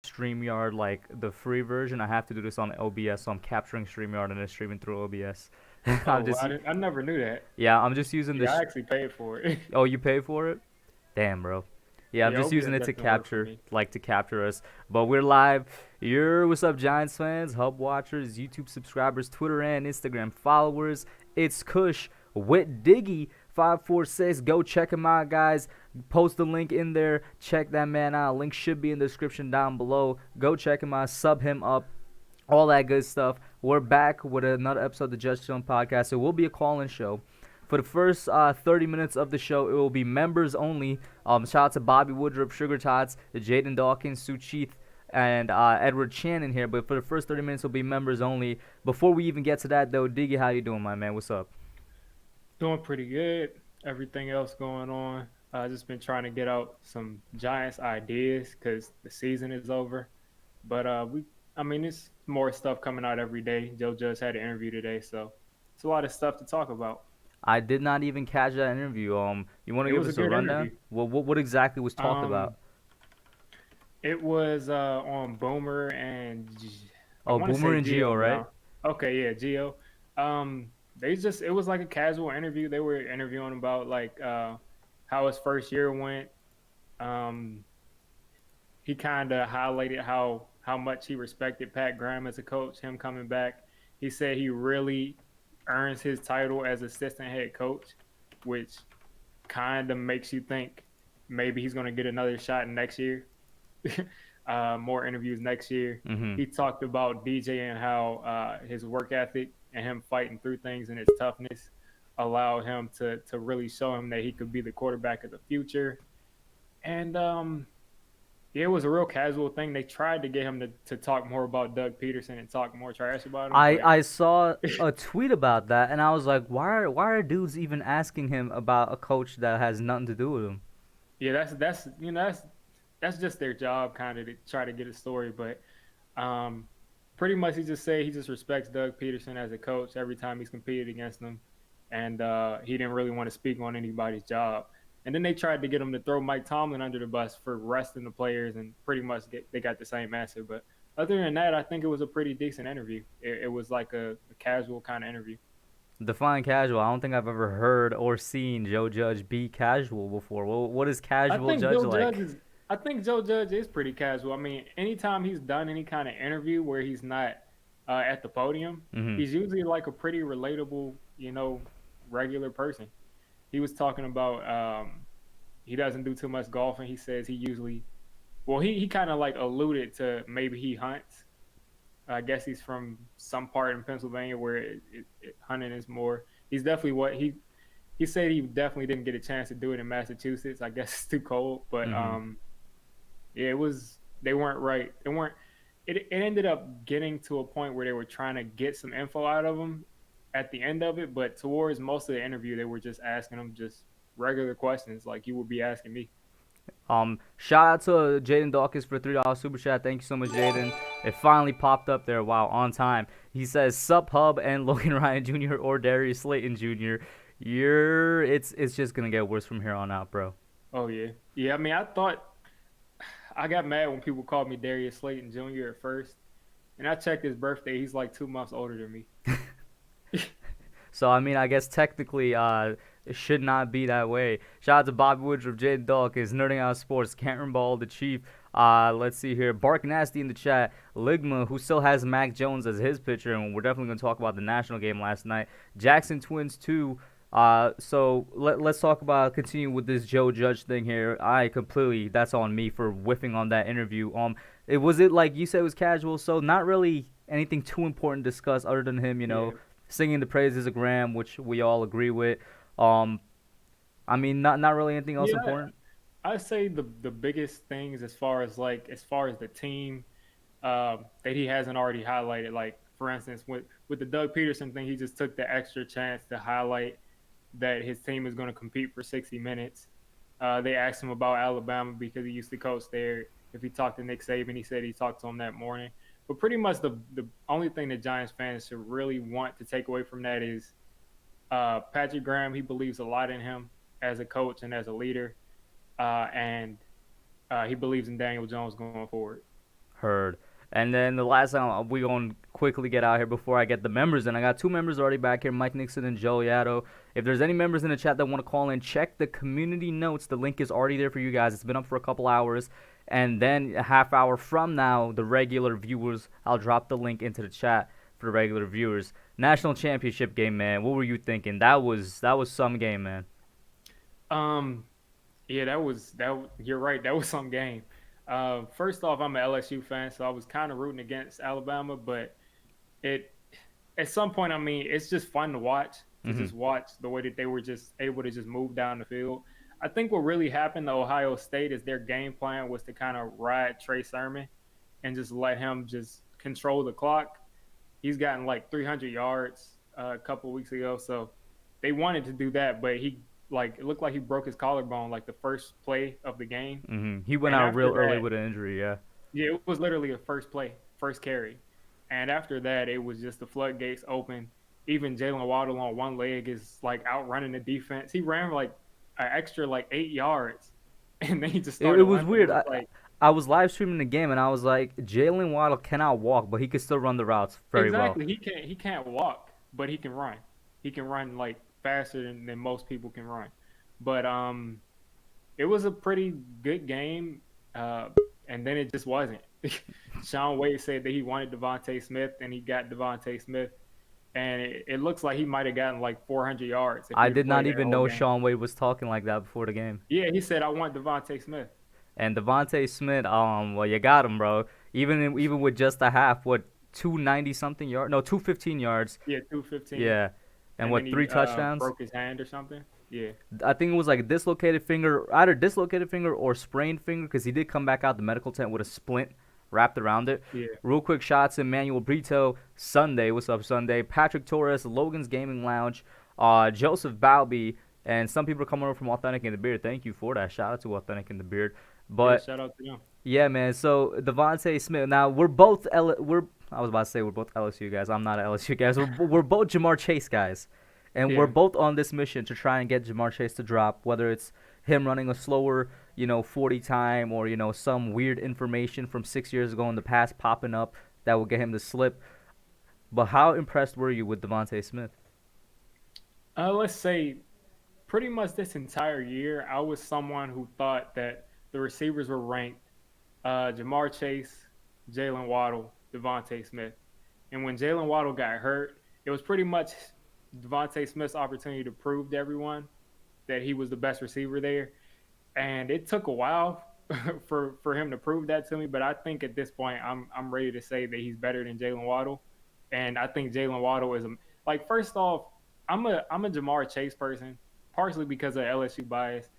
StreamYard, like the free version. I have to do this on OBS, so I'm capturing StreamYard and then streaming through OBS. I'm Oh, just, I never knew that. yeah, I'm just using Yeah, I this. actually paid for it. Oh, you pay for it? Damn, bro. Yeah, I'm Yeah, just OBS using it to definitely worked for capture, me. like to capture us. But we're live. What's up, Giants fans, Hub watchers, YouTube subscribers, Twitter and Instagram followers. It's Kush with Diggy 546. Go check him out, guys. Post the link in there. Check that man out. Link should be in the description down below. Go check him out. Sub him up. All that good stuff. We're back with another episode of the Just Chillin podcast. It will be a call-in show. For the first 30 minutes of the show, it will be members only. Shout out to Bobby Woodruff, Sugar Tots, Jaden Dawkins, Sue Cheeth, and Edward Shannon here. But for the first 30 minutes, it'll be members only. Before we even get to that, though, Diggy, how you doing, my man? What's up? Doing pretty good. Everything else going on. I just been trying to get out some Giants ideas because the season is over. But I mean, it's more stuff coming out every day. Joe Judge had an interview today, so it's a lot of stuff to talk about. I did not even catch that interview. You want to It give was a us a good rundown? interview. What exactly was talked Um, about? it was on Boomer and I Oh, want to Boomer say and Geo, Geo right? now. Okay, yeah, Geo. It was like a casual interview. They were interviewing about like how his first year went. Um, he kind of highlighted how much he respected Pat Graham as a coach. Him coming back, he said he really earns his title as assistant head coach, which kind of makes you think maybe he's going to get another shot next year. More interviews next year. Mm-hmm. He talked about DJ and how his work ethic and him fighting through things and his toughness allowed him to really show him that he could be the quarterback of the future. And yeah, it was a real casual thing. They tried to get him to talk more about Doug Peterson and talk more trash about him, but I saw a tweet about that, and I was like, why are dudes even asking him about a coach that has nothing to do with him? yeah, that's that's just their job, kind of to try to get a story. But um, pretty much he just said he just respects Doug Peterson as a coach every time he's competed against him, and he didn't really want to speak on anybody's job. And then they tried to get him to throw Mike Tomlin under the bus for resting the players, and pretty much they got the same answer. But other than that, I think it was a pretty decent interview. It was like a casual kind of interview. Define casual. I don't think I've ever heard or seen Joe Judge be casual before. What is I casual think Judge Joe Judge like? is. I think Joe Judge is pretty casual. I mean, anytime he's done any kind of interview where he's not at the podium, Mm-hmm. he's usually like a pretty relatable, regular person. He was talking about he doesn't do too much golfing. He says he usually, well, he kind of like alluded to maybe he hunts. I guess he's from some part in Pennsylvania where hunting is more. He's definitely what he said he definitely didn't get a chance to do it in Massachusetts. I guess it's too cold, but Mm-hmm. yeah, it was. They weren't right. They weren't. It ended up getting to a point where they were trying to get some info out of him at the end of it, but towards most of the interview, they were just asking him just regular questions like you would be asking me. Shout out to Jaden Dawkins for $3 super chat. Thank you so much, Jaden. It finally popped up there. Wow, on time. He says, "Sup Hub and Logan Ryan Jr. or Darius Slayton Jr. It's just gonna get worse from here on out, bro." Oh yeah, yeah. I mean, I got mad when people called me Darius Slayton Jr. at first, and I checked his birthday. He's like 2 months older than me. So I mean, I guess technically, it should not be that way. Shout out to Bobby Woodruff, Jaden Dawkins, Nerding Out Sports, Canton Ball, the Chief. Let's see here, Bark Nasty in the chat, Ligma, who still has Mac Jones as his pitcher, and we're definitely gonna talk about the national game last night. Jackson Twins 2. So let's talk about continue with this Joe Judge thing here. That's on me for whiffing on that interview. It like you said, it was casual, so not really anything too important to discuss other than him, Yeah, singing the praises of Graham, which we all agree with. Um, I mean, not really anything else yeah. important. I say the biggest things as far as the team that he hasn't already highlighted. Like for instance, with the Doug Peterson thing, he just took the extra chance to highlight that his team is going to compete for 60 minutes. They asked him about Alabama because he used to coach there. If he talked to Nick Saban, he said he talked to him that morning. But pretty much the only thing that Giants fans should really want to take away from that is Patrick Graham. He believes a lot in him as a coach and as a leader, and he believes in Daniel Jones going forward. Heard. And then the last time we gonna quickly get out here before I get the members in. I got 2 members already back here, Mike Nixon and Joe Yaddo. If there's any members in the chat that want to call in, check the community notes. The link is already there for you guys. It's been up for a couple hours. And then a half hour from now, the regular viewers, I'll drop the link into the chat for the regular viewers. National championship game, man. What were you thinking? That was some game, man. Yeah, you're right. That was some game. First off, I'm an LSU fan, so I was kind of rooting against Alabama, but at some point, I mean, it's just fun to watch, just watch the way that they were just able to just move down the field. I think what really happened to Ohio State is their game plan was to kind of ride Trey Sermon and just let him just control the clock. He's gotten like 300 yards a couple of weeks ago, so they wanted to do that, but it looked like he broke his collarbone like the first play of the game. He went out real early with an injury, yeah. Yeah, it was literally a first play, first carry. And after that, it was just the floodgates open. Even Jalen Waddle on one leg is like outrunning the defense. He ran like an extra like 8 yards, and then he just started. It was weird. I was live streaming the game, and I was like, Jalen Waddle cannot walk, but he could still run the routes very well. Exactly. He can't walk, but he can run. He can run like faster than most people can run. But it was a pretty good game, and then it just wasn't. Sean Wade said that he wanted DeVonta Smith, and he got DeVonta Smith, and it looks like he might have gotten like 400 yards. I did not even know Sean Wade was talking like that before the game. Yeah, he said, I want DeVonta Smith. And DeVonta Smith, well, you got him, bro. Even with just a half, 290-something yards? No, 215 yards. Yeah, 215. Yeah. And what, 3 touchdowns? Broke his hand or something. Yeah. I think it was like dislocated finger, either dislocated finger or sprained finger, because he did come back out the medical tent with a splint wrapped around it. Yeah. Real quick shots, Emmanuel Brito, Sunday. What's up, Sunday? Patrick Torres, Logan's Gaming Lounge, Joseph Balby, and some people are coming over from Authentic in the Beard. Thank you for that. Shout out to Authentic in the Beard. But shout out to them. Yeah, man. So DeVonta Smith. Now we're both I was about to say we're both LSU guys. I'm not an LSU guys. We're both Jamar Chase guys, and we're both on this mission to try and get Jamar Chase to drop. Whether it's him running a slower, 40 time, or some weird information from 6 years ago in the past popping up that will get him to slip. But how impressed were you with DeVonta Smith? Let's say, pretty much this entire year, I was someone who thought that the receivers were ranked Jamar Chase, Jalen Waddle, DeVonta Smith. And when Jalen Waddle got hurt, it was pretty much DeVonta Smith's opportunity to prove to everyone that he was the best receiver there. And it took a while for him to prove that to me. But I think at this point, I'm ready to say that he's better than Jalen Waddle. And I think Jalen Waddle is first off, I'm a Jamar Chase person, partially because of LSU bias.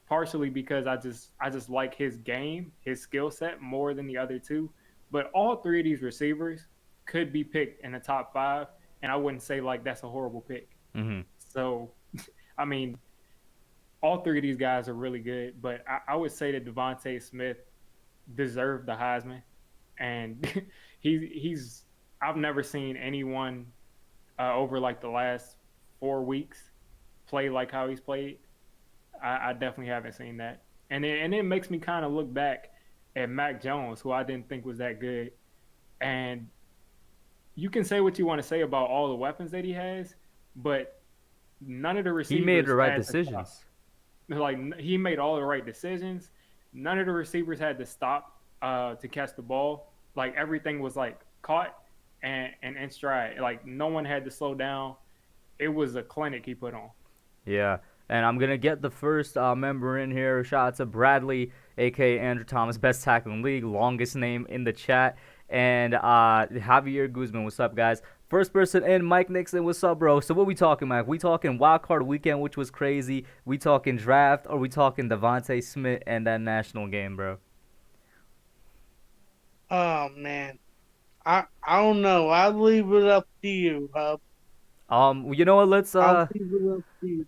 Partially because I just like his game, his skill set more than the other two. But all 3 of these receivers could be picked in the top 5, and I wouldn't say like that's a horrible pick. So, I mean, all 3 of these guys are really good, but I would say that DeVonta Smith deserved the Heisman, and I've never seen anyone over like the last 4 weeks play like how he's played. I definitely haven't seen that. And it makes me kind of look back at Mac Jones, who I didn't think was that good. And you can say what you want to say about all the weapons that he has, but none of the receivers. He made the right decisions. He made all the right decisions. None of the receivers had to stop to catch the ball. Like everything was like caught and in stride. Like no one had to slow down. It was a clinic he put on. Yeah. And I'm going to get the first member in here. Shout out to Bradley, a.k.a. Andrew Thomas, best tackle in the league, longest name in the chat. And Javier Guzman, what's up, guys? First person in, Mike Nixon, what's up, bro? So what we talking, Mike? We talking Wildcard Weekend, which was crazy. We talking draft, or we talking DeVonta Smith and that national game, bro? Oh, man. I don't know. I'll leave it up to you, Hub. You know what? Let's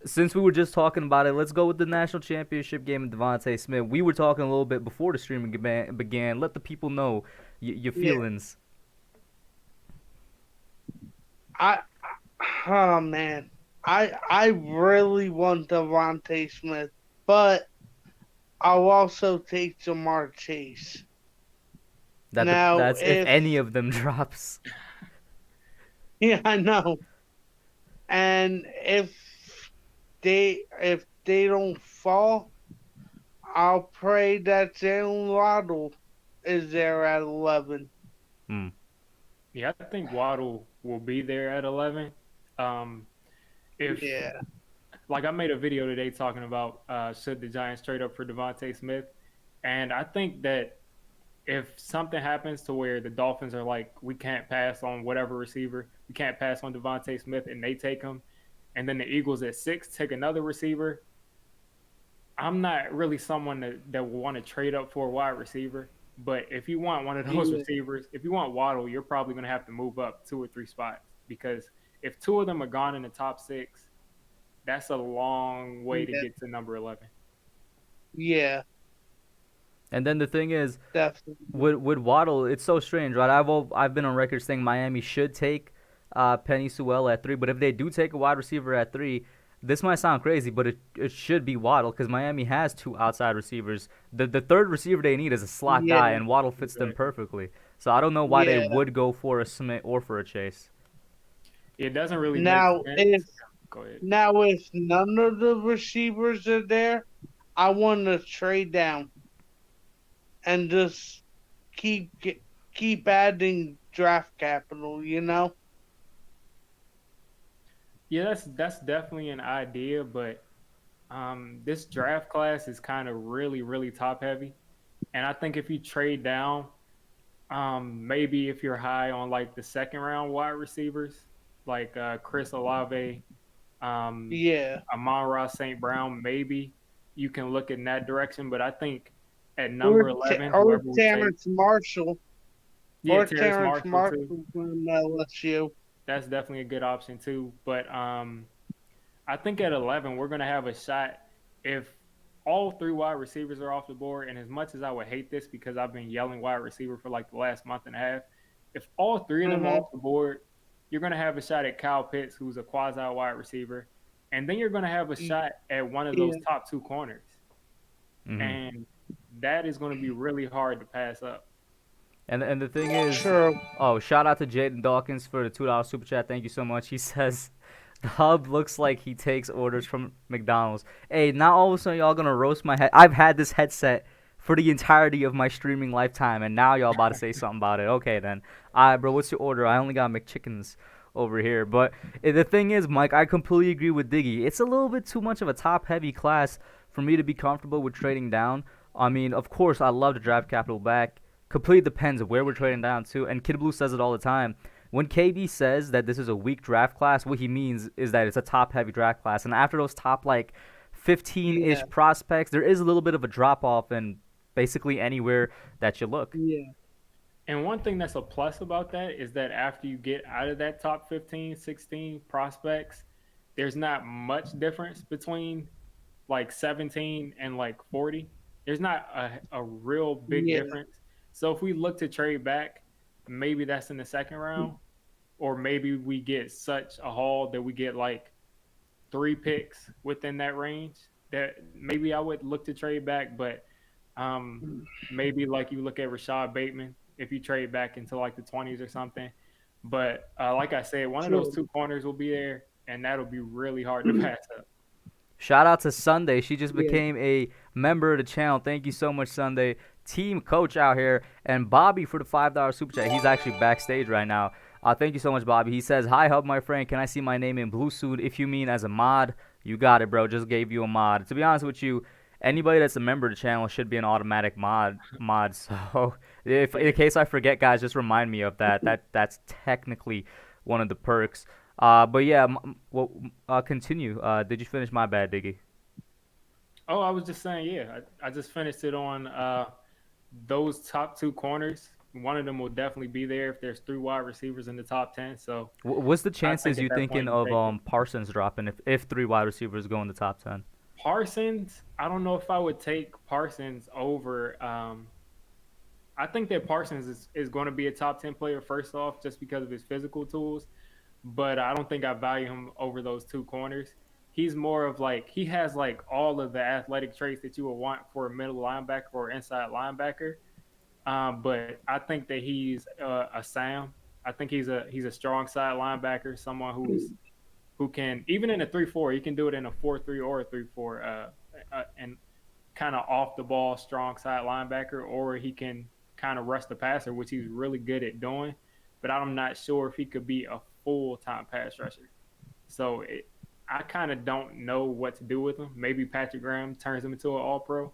since we were just talking about it, let's go with the national championship game of DeVonta Smith. We were talking a little bit before the streaming began. Let the people know your feelings. Oh man, I really want DeVonta Smith, but I'll also take Jamar Chase. Now, that's if any of them drops. yeah, I know. And if they don't fall, I'll pray that Jalen Waddle is there at 11. Hmm. Yeah, I think Waddle will be there at 11. Um, if Yeah, like I made a video today talking about should the Giants trade up for DeVonta Smith, and I think that if something happens to where the Dolphins are like, we can't pass on whatever receiver, we can't pass on DeVonta Smith, and they take him, and then the Eagles at 6 take another receiver, I'm not really someone that will want to trade up for a wide receiver. But if you want one of those yeah, receivers, if you want Waddle, you're probably going to have to move up 2 or 3 spots because if two of them are gone in the top 6, that's a long way to yeah, get to number 11. yeah, And then the thing is, definitely. with Waddle, it's so strange, right? I've been on record saying Miami should take Penny Sewell at 3, but if they do take a wide receiver at 3, this might sound crazy, but it should be Waddle because Miami has two outside receivers. The third receiver they need is a slot guy, Yeah, and Waddle fits them Exactly. perfectly. So I don't know why they yeah. would go for a Smith or for a Chase. It doesn't really make Now, sense. if Go ahead. now if none of the receivers are there, I want to trade down and just keep keep adding draft capital. Yeah, that's definitely an idea, but this draft class is kind of really top heavy, and I think if you trade down, maybe if you're high on like the second round wide receivers, like Chris Olave, um, Yeah, Amon-Ra St. Brown, maybe you can look in that direction. But I think at or number 11, or whoever we take, Terrence Marshall, yeah, or Terrace Terrence Marshall too. Marshall from LSU. That's definitely a good option too. But I think at 11, we're going to have a shot if all 3 wide receivers are off the board. And as much as I would hate this because I've been yelling wide receiver for like the last month and a half, if all 3 of them are Mm-hmm. off the board, you're going to have a shot at Kyle Pitts, who's a quasi wide receiver. And then you're going to have a shot at one of those Yeah, top 2 corners. Hmm. And that is going to be really hard to pass up. And the thing is, true. oh, shout out to Jaden Dawkins for the $2 super chat. Thank you so much. He says the hub looks like he takes orders from McDonald's. Hey, now all of a sudden y'all gonna roast my head. I've had this headset for the entirety of my streaming lifetime, and now y'all about to say something about it. Okay then. Alright, bro, what's your order? I only got McChickens over here. But the thing is, Mike, I completely agree with Diggy. It's a little bit too much of a top-heavy class for me to be comfortable with trading down. I mean, of course, I love to draft capital back. Completely depends where we're trading down to. And Kid Blue says it all the time. When KB says that this is a weak draft class, what he means is that it's a top-heavy draft class. And after those top, like, 15-ish Yeah, prospects, there is a little bit of a drop-off in basically anywhere that you look. yeah, And one thing that's a plus about that is that after you get out of that top 15, 16 prospects, there's not much difference between like 17 and like 40. There's not a real big yeah, difference. So if we look to trade back, maybe that's in the second round, or maybe we get such a haul that we get like 3 picks within that range that maybe I would look to trade back. But maybe like you look at Rashad Bateman if you trade back into like the 20s or something. But like I said, one of those true. 2 corners will be there, and that'll be really hard to pass up. Shout out to Sunday. She just Yeah, became a member of the channel. Thank you so much, Sunday. Team coach out here. And Bobby for the $5 super chat. He's actually backstage right now. Thank you so much, Bobby. He says, "Hi, Hub, my friend. Can I see my name in blue suit? If you mean as a mod, you got it, bro. Just gave you a mod." To be honest with you, anybody that's a member of the channel should be an automatic mod. So if in case I forget, guys, just remind me of that. That's technically one of the perks. But yeah, well, continue. Did you finish? My bad, Diggy. Oh, I was just saying, yeah, I just finished it on those top 2 corners. One of them will definitely be there if there's 3 wide receivers in the top 10. So What's the I think chances at you that thinking point you of take it. Parsons dropping if 3 wide receivers go in the top 10? Parsons, I don't know if I would take Parsons over. I think that Parsons is going to be a top 10 player first off, just because of his physical tools. But I don't think I value him over those 2 corners. He's more of like he has like all of the athletic traits that you would want for a middle linebacker or inside linebacker. But I think that he's a Sam. I think he's a strong side linebacker, someone who can even in a 3-4, he can do it in a 4-3 or a 3-4, and kind of off the ball strong side linebacker, or he can kind of rush the passer, which he's really good at doing. But I'm not sure if he could be a full time pass rusher. So I kind of don't know what to do with him. Maybe Patrick Graham turns him into an All Pro,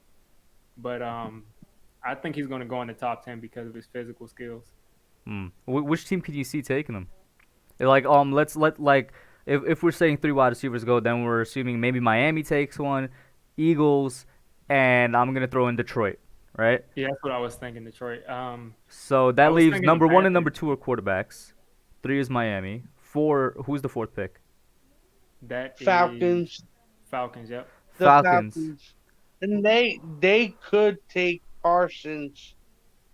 but I think he's going to go in the top 10 because of his physical skills. Which team could you see taking him? Like, let's if we're saying 3 wide receivers go, then we're assuming maybe Miami takes one, Eagles, and I'm gonna throw in Detroit, right? Yeah, that's what I was thinking. Detroit. So that leaves number 1 and Panthers. number 2 are quarterbacks. 3 is Miami. 4, who's the 4th pick? That Falcons. is Falcons. Yep. The Falcons. And they could take Parsons.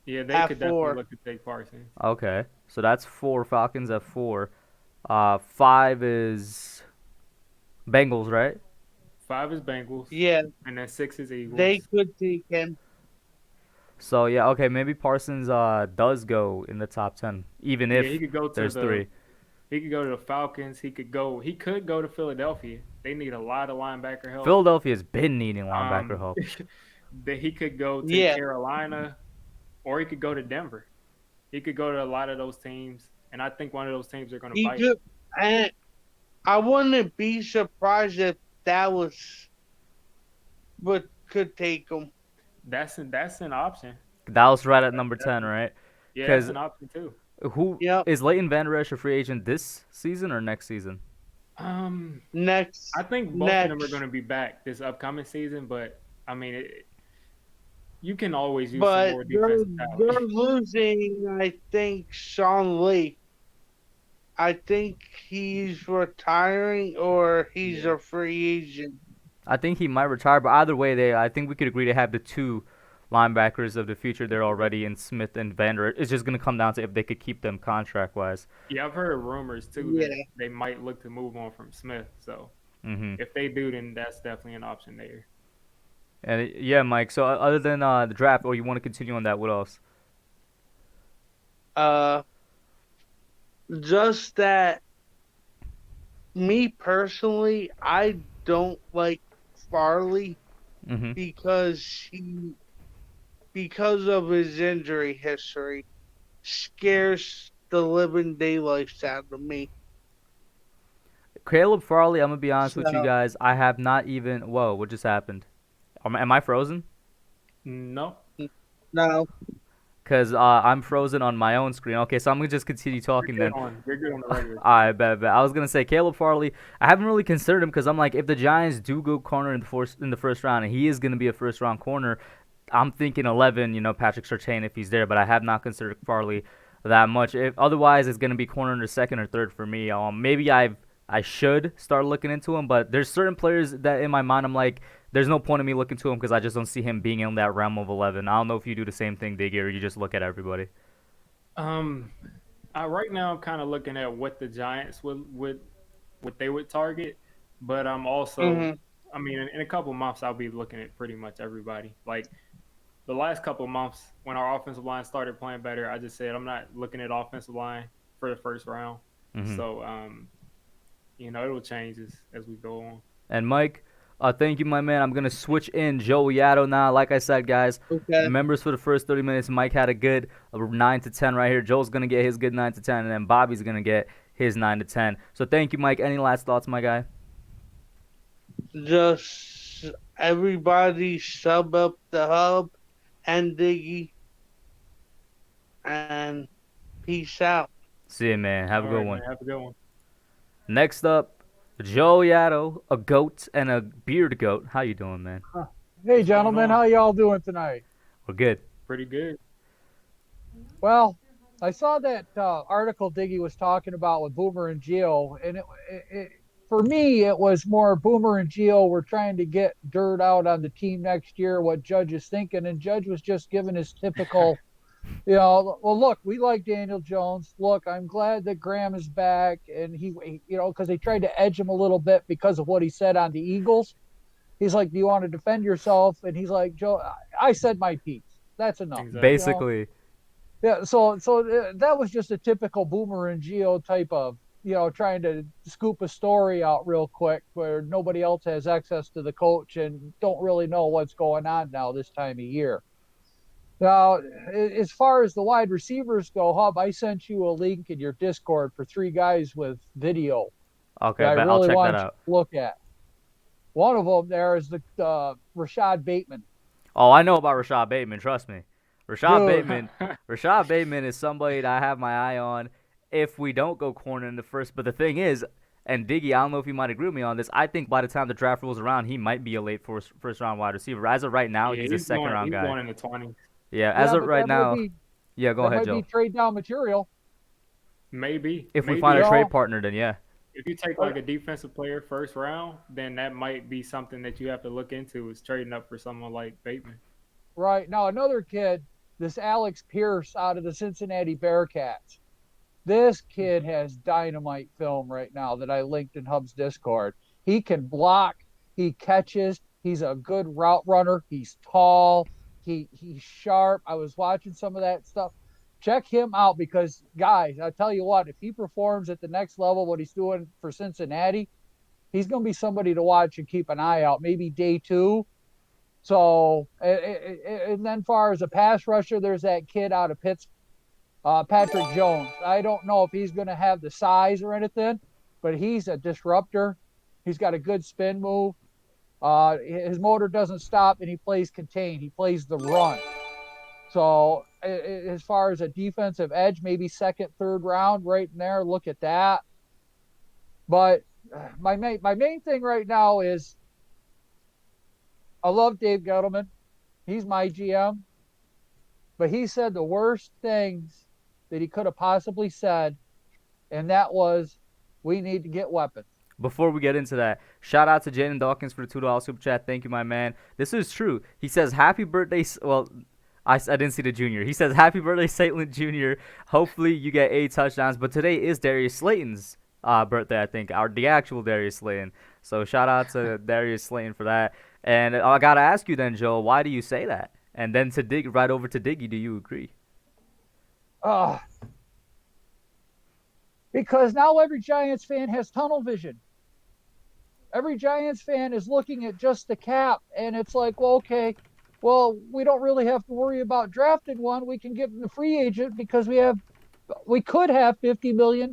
Yeah, they At could 4. definitely look to take Parsons. Okay, so that's 4 Falcons at 4. 5 is Bengals, right? 5 is Bengals. Yeah, And then 6 is Eagles. they could take him. So yeah, okay, maybe Parsons does go in the top 10, even if he could go to there's 3. He could go to the Falcons. He could go to Philadelphia. They need a lot of linebacker help. Philadelphia's been needing linebacker help. That he could go to Yeah. Carolina, or he could go to Denver. He could go to a lot of those teams, and I think one of those teams are going to He fight. could, and I wouldn't be surprised if Dallas could take him. That's an option. Dallas right at number 10, right? Yeah, 'Cause- that's an option too. Who Yep. is Leighton Vander Esch a free agent this season or next season? Next, I think both of them are next. going to be back this upcoming season, but I mean, you can always use some But more they're defensive talent. losing, I think, Sean Lee. I think he's retiring or he's a free agent. I think he might retire, but either way, I think we could agree to have the 2 linebackers of the future there already in Smith and Vander. It's just going to come down to if they could keep them contract-wise. Yeah, I've heard rumors too Yeah. that they might look to move on from Smith. So Mm-hmm. if they do, then that's definitely an option there. And yeah, Mike. So other than the draft, or you want to continue on that? What else? Just that me personally, I don't like Farley Mm-hmm. because of his injury history, scares the living daylights out of me. Caleb Farley, I'm gonna be honest with you So- guys. I have not even. Whoa, what just happened? Am I frozen? No, No, Cause I'm frozen on my own screen. Okay, so I'm gonna just continue talking then. you're good on the regular. I bet. I was gonna say Caleb Farley. I haven't really considered him because I'm like, if the Giants do go corner in the first round, and he is gonna be a first round corner, I'm thinking 11. Patrick Surtain if he's there, but I have not considered Farley that much. If otherwise, it's gonna be corner in the second or third for me. Maybe I should start looking into him, but there's certain players that in my mind I'm like, there's no point in me looking to him because I just don't see him being in that realm of 11. I don't know if you do the same thing, Diggy, or you just look at everybody. Right now I'm kind of looking at what the Giants would target, but I'm also, Mhm. I mean, in a couple months I'll be looking at pretty much everybody. Like the last couple of months when our offensive line started playing better, I just said I'm not looking at offensive line for the first round. Mhm. So, it'll change as we go on. And Mike, thank you, my man. I'm gonna switch in Joe Yato now. Like I said, guys, okay. members for the first 30 minutes. Mike had a good 9 to 10 right here. Joe's gonna get his good 9 to 10, and then Bobby's gonna get his 9 to 10. So thank you, Mike. Any last thoughts, my guy? Just everybody sub up the hub and Diggy. And peace out. See you, man. Have a All good right, one. man, have a good one. Next up, Joe Yato, a goat and a beard goat. How you doing, man? Hey, gentlemen, on? how y'all doing tonight? We're good. Pretty good. Well, I saw that article Diggy was talking about with Boomer and Gio, and for me, it was more Boomer and Gio were trying to get dirt out on the team next year, what Judge is thinking, and Judge was just giving his typical, well, look, we like Daniel Jones. Look, I'm glad that Graham is back, and he because they tried to edge him a little bit because of what he said on the Eagles. He's like, do you want to defend yourself? And he's like, Joe, I said my piece. That's enough. Exactly. Basically. Yeah, so that was just a typical Boomer and Geo type of, trying to scoop a story out real quick where nobody else has access to the coach and don't really know what's going on now this time of year. Now, as far as the wide receivers go, Hub, I sent you a link in your Discord for 3 guys with video Okay, that I but I'll really check want that you out. to look at. One of them there is the Rashad Bateman. Oh, I know about Rashad Bateman. Trust me. Rashad Dude. Bateman is somebody that I have my eye on if we don't go corner in the first. But the thing is, and Diggy, I don't know if you might agree with me on this. I think by the time the draft rolls around, he might be a late first round wide receiver. As of right now, Yeah, he's a second round he's guy. going in the 20s. Yeah, as Yeah, of but right that might now. be, Yeah, go that ahead, might Joe. be trade down material. Maybe. If we maybe. find a Yeah. trade partner, then yeah. If you take like a defensive player first round, then that might be something that you have to look into is trading up for someone like Bateman. Right. Now, another kid, this Alex Pierce out of the Cincinnati Bearcats. This kid has dynamite film right now that I linked in Hub's Discord. He can block, he catches, he's a good route runner, he's tall, he's sharp. I was watching some of that stuff. Check him out because, guys, I tell you what, if he performs at the next level, what he's doing for Cincinnati, he's going to be somebody to watch and keep an eye out. Maybe day 2. So, and then far as a pass rusher, there's that kid out of Pittsburgh, Patrick Jones. I don't know if he's going to have the size or anything, but he's a disruptor. He's got a good spin move. His motor doesn't stop, and he plays contain. He plays the run. So as far as a defensive edge, maybe second, third round, right in there. Look at that. But my main thing right now is I love Dave Gettleman. He's my GM. But he said the worst things that he could have possibly said, and that was, we need to get weapons. Before we get into that, shout out to Jaden Dawkins for the $2 super chat. Thank you, my man. This is true. He says, happy birthday. Well, I didn't see the junior. He says, happy birthday, Slayton Jr. Hopefully you get 8 touchdowns. But today is Darius Slayton's birthday, I think, the actual Darius Slayton. So shout out to Darius Slayton for that. And I got to ask you then, Joe, why do you say that? And then to dig right over to Diggy, do you agree? Because now every Giants fan has tunnel vision. Every Giants fan is looking at just the cap, and it's like, well, okay, well, we don't really have to worry about drafting one. We can get the free agent because we could have $50 million.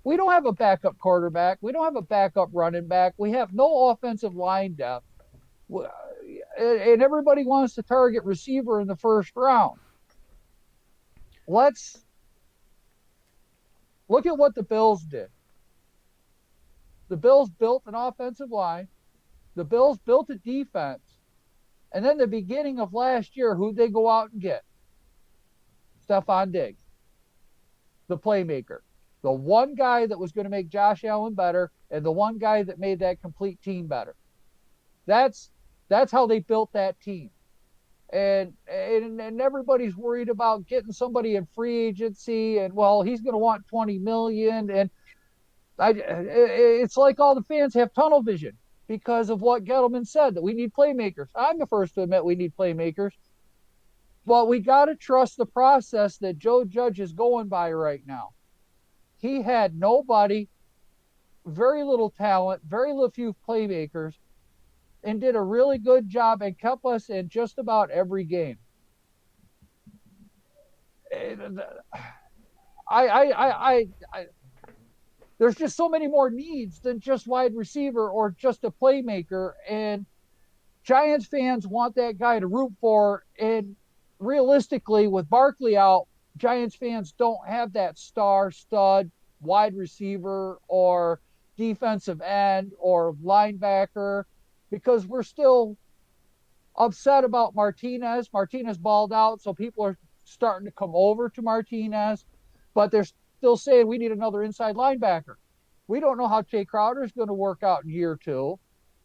We don't have a backup quarterback. We don't have a backup running back. We have no offensive line depth. And everybody wants to target receiver in the first round. Let's look at what the Bills did. The Bills built an offensive line. The Bills built a defense. And then the beginning of last year, who'd they go out and get? Stephon Diggs, the playmaker. The one guy that was going to make Josh Allen better and the one guy that made that complete team better. That's how they built that team. And everybody's worried about getting somebody in free agency and, well, he's going to want $20 million. And it's like all the fans have tunnel vision because of what Gettleman said, that we need playmakers. I'm the first to admit we need playmakers. But we got to trust the process that Joe Judge is going by right now. He had nobody, very little talent, very little few playmakers, and did a really good job and kept us in just about every game. There's just so many more needs than just wide receiver or just a playmaker, and Giants fans want that guy to root for, and realistically, with Barkley out, Giants fans don't have that star stud wide receiver or defensive end or linebacker because we're still upset about Martinez. Martinez balled out, so people are starting to come over to Martinez, but they're still saying we need another inside linebacker. We don't know how Jay Crowder is going to work out in year 2.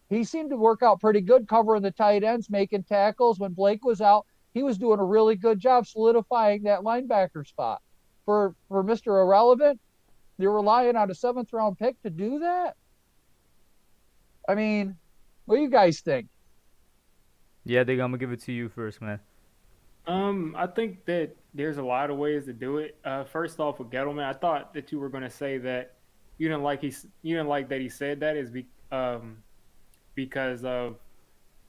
He seemed to work out pretty good covering the tight ends, making tackles. When Blake was out, he was doing a really good job solidifying that linebacker spot. For Mr. Irrelevant, you're relying on a 7th round pick to do that? I mean, what do you guys think? Yeah, Dig, I'm gonna give it to you first, man. I think that there's a lot of ways to do it. First off, with Gettleman, I thought that you were going to say that you didn't like that he said that because of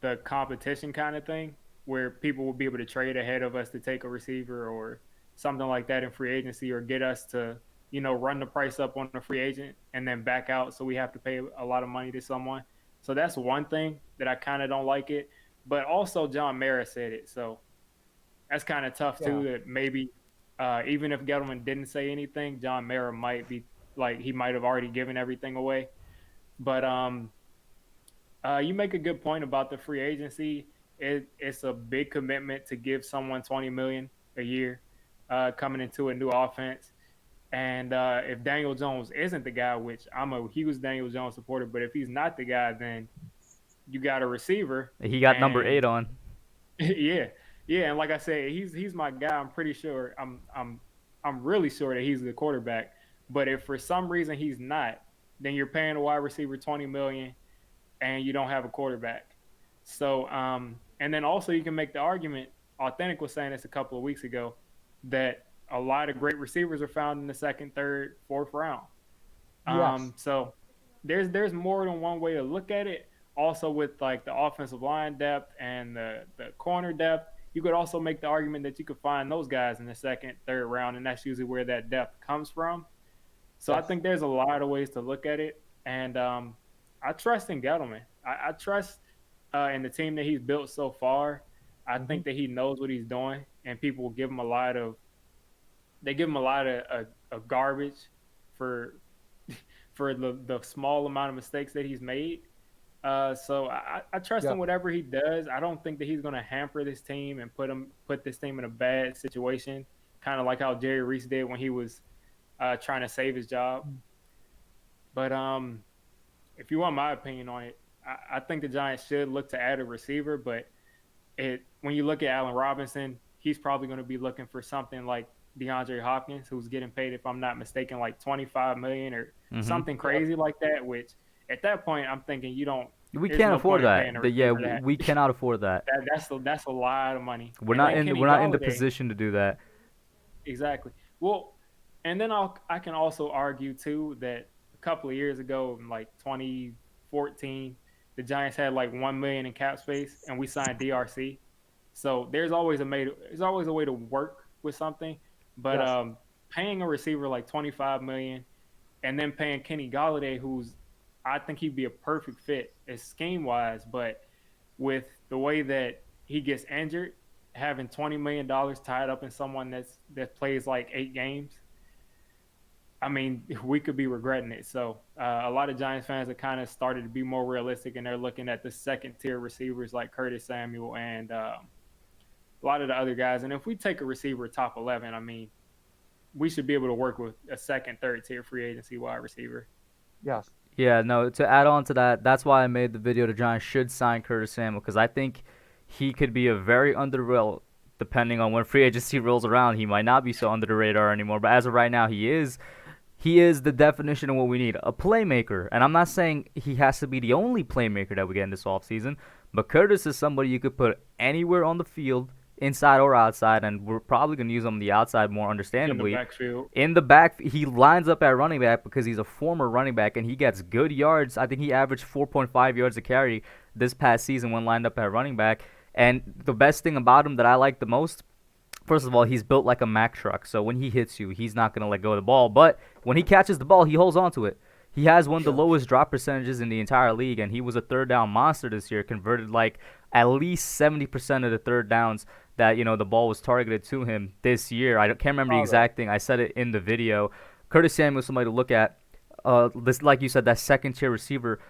the competition kind of thing, where people will be able to trade ahead of us to take a receiver or something like that in free agency, or get us to run the price up on a free agent and then back out, so we have to pay a lot of money to someone. So that's one thing that I kind of don't like it. But also John Mara said it, so that's kind of tough too. Yeah. That maybe even if Gettleman didn't say anything, John Mara might be like he might have already given everything away. But you make a good point about the free agency. It's a big commitment to give someone $20 million a year coming into a new offense. And if Daniel Jones isn't the guy, which I'm a huge Daniel Jones supporter, but if he's not the guy, then you got a receiver. He got number 8 on. Yeah. Yeah, and like I said, he's my guy. I'm pretty sure. I'm really sure that he's the quarterback. But if for some reason he's not, then you're paying a wide receiver $20 million, and you don't have a quarterback. So, and then also you can make the argument. Authentic was saying this a couple of weeks ago, that a lot of great receivers are found in the second, third, fourth round. Yes. So there's more than one way to look at it. Also, with like the offensive line depth and the corner depth, you could also make the argument that you could find those guys in the second, third round, and that's usually where that depth comes from. So I think there's a lot of ways to look at it, and I trust in Gettleman. I trust in the team that he's built so far. I think that he knows what he's doing, and people will give him a lot of garbage for the small amount of mistakes that he's made. So I trust in whatever he does. I don't think that he's going to hamper this team and put this team in a bad situation, kind of like how Jerry Reese did when he was trying to save his job. But if you want my opinion on it, I think the Giants should look to add a receiver. But when you look at Allen Robinson, he's probably going to be looking for something like DeAndre Hopkins, who's getting paid, if I'm not mistaken, like $25 million or something crazy like that, which – at that point, I'm thinking we can't afford that. We cannot afford that. That's a lot of money. We're not in the position to do that. Exactly. Well, and then I can also argue too that a couple of years ago, in like 2014, the Giants had like $1 million in cap space, and we signed DRC. So there's always a way to work with something. But paying a receiver like $25 million, and then paying Kenny Golladay, who's I think he'd be a perfect fit as scheme-wise, but with the way that he gets injured, having $20 million tied up in someone that plays like 8 games, I mean, we could be regretting it. So a lot of Giants fans have kind of started to be more realistic, and they're looking at the second-tier receivers like Curtis Samuel and a lot of the other guys. And if we take a receiver top 11, I mean, we should be able to work with a second, third-tier free agency wide receiver. Yes. Yeah, no, to add on to that, that's why I made the video. The Giants should sign Curtis Samuel, because I think he could be a very underrated, depending on when free agency rolls around. He might not be so under the radar anymore, but as of right now, he is the definition of what we need, a playmaker. And I'm not saying he has to be the only playmaker that we get in this offseason, but Curtis is somebody you could put anywhere on the field, inside or outside, and we're probably going to use him on the outside more understandably. In the back, he lines up at running back because he's a former running back, and he gets good yards. I think he averaged 4.5 yards a carry this past season when lined up at running back. And the best thing about him that I like the most, first of all, he's built like a Mack truck. So when he hits you, he's not going to let go of the ball. But when he catches the ball, he holds on to it. He has one of the lowest drop percentages in the entire league, and he was a third down monster this year, converted like at least 70% of the third downs that, the ball was targeted to him this year. I can't remember the exact thing. I said it in the video. Curtis Samuel is somebody to look at. This, like you said, that second-tier receiver.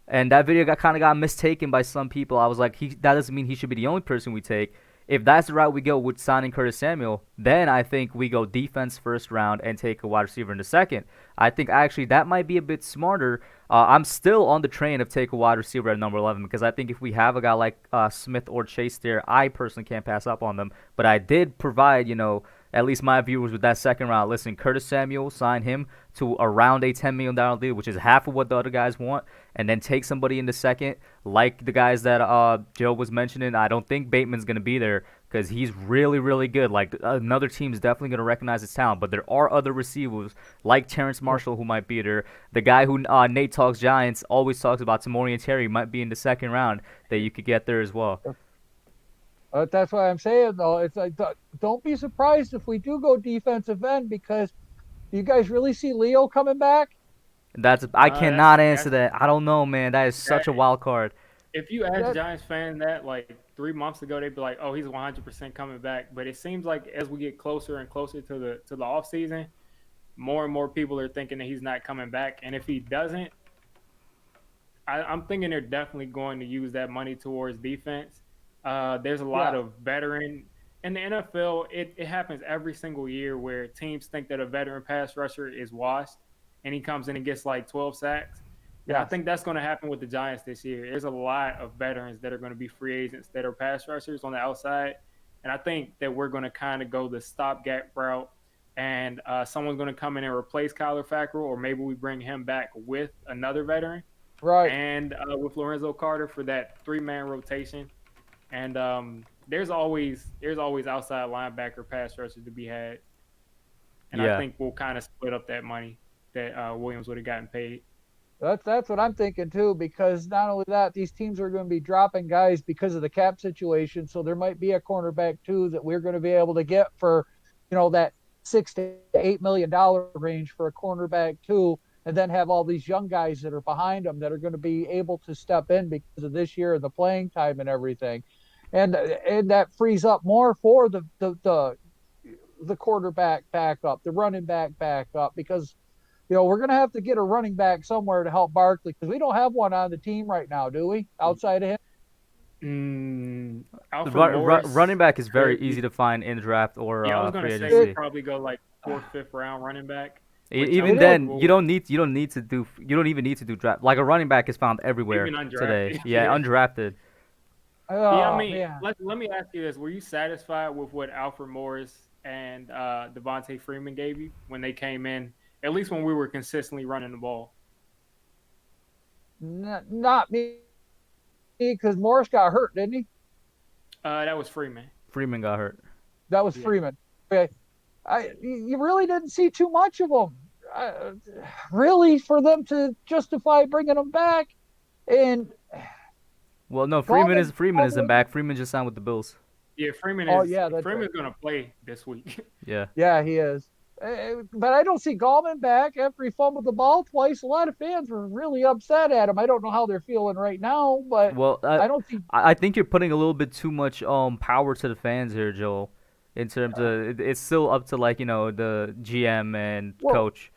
And that video got mistaken by some people. I was like, that doesn't mean he should be the only person we take. If that's the route we go with signing Curtis Samuel, then I think we go defense first round and take a wide receiver in the second. I think actually that might be a bit smarter. I'm still on the train of take a wide receiver at number 11 because I think if we have a guy like Smith or Chase there, I personally can't pass up on them. But I did provide, at least my viewers with that second round. Listen, Curtis Samuel, sign him to around a $10 million deal, which is half of what the other guys want, and then take somebody in the second, like the guys that Joe was mentioning. I don't think Bateman's going to be there because he's really, really good. Like, another team is definitely going to recognize his talent, but there are other receivers like Terrence Marshall who might be there. The guy who Nate Talks Giants always talks about, Tamori and Terry, might be in the second round that you could get there as well. That's what I'm saying, though. It's like, don't be surprised if we do go defensive end, because do you guys really see Leo coming back? I cannot answer that. I don't know, man. That is such a wild card. If you ask Giants fans that like 3 months ago, they'd be like, "Oh, he's 100% coming back." But it seems like as we get closer and closer to the off season, more and more people are thinking that he's not coming back. And if he doesn't, I'm thinking they're definitely going to use that money towards defense. There's a lot of veteran in the NFL. It happens every single year where teams think that a veteran pass rusher is washed, and he comes in and gets like 12 sacks. Yeah, I think that's going to happen with the Giants this year. There's a lot of veterans that are going to be free agents that are pass rushers on the outside, and I think that we're going to kind of go the stopgap route, and someone's going to come in and replace Kyler Fackrell, or maybe we bring him back with another veteran, right? And with Lorenzo Carter for that 3-man rotation, and there's always outside linebacker pass rushers to be had, and I think we'll kind of split up that money that Williams would have gotten paid. That's what I'm thinking too, because not only that, these teams are going to be dropping guys because of the cap situation. So there might be a cornerback too that we're going to be able to get for, that $6 to $8 million range for a cornerback too, and then have all these young guys that are behind them that are going to be able to step in because of this year, the playing time and everything, and that frees up more for the quarterback backup, the running back backup, because we're going to have to get a running back somewhere to help Barkley, because we don't have one on the team right now, do we? Outside of him? Running back is very easy to find in draft or I was going free to agency. say probably go like 4th, 5th round running back. Even then, you don't even need to do draft. Like, a running back is found everywhere today. Yeah, undrafted. I mean, let me ask you this: were you satisfied with what Alfred Morris and Devontae Freeman gave you when they came in? At least when we were consistently running the ball. Not me, because Morris got hurt, didn't he? That was Freeman. Freeman got hurt. That was Freeman. Okay. You really didn't see too much of them, really, for them to justify bringing them back. And well, no, Freeman isn't back. Freeman just signed with the Bills. Yeah, Freeman's going to play this week. Yeah, he is. But I don't see Gallman back after he fumbled the ball twice. A lot of fans were really upset at him. I don't know how they're feeling right now, but I don't see. I think you're putting a little bit too much power to the fans here, Joel. In terms of, it's still up to the GM and coach.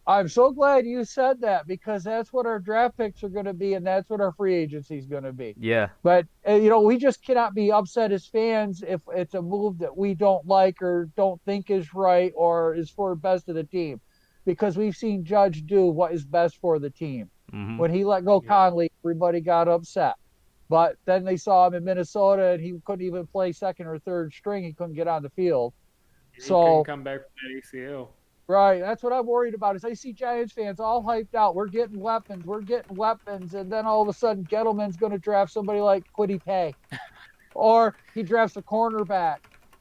I'm so glad you said that, because that's what our draft picks are going to be, and that's what our free agency is going to be. Yeah. But, we just cannot be upset as fans if it's a move that we don't like or don't think is right or is for the best of the team, because we've seen Judge do what is best for the team. Mm-hmm. When he let go Conley, everybody got upset. But then they saw him in Minnesota, and he couldn't even play second or third string. He couldn't get on the field. He couldn't come back from that ACL. Right, that's what I'm worried about. Is I see Giants fans all hyped out. We're getting weapons, and then all of a sudden Gettleman's going to draft somebody like Kwity Paye, or he drafts a cornerback,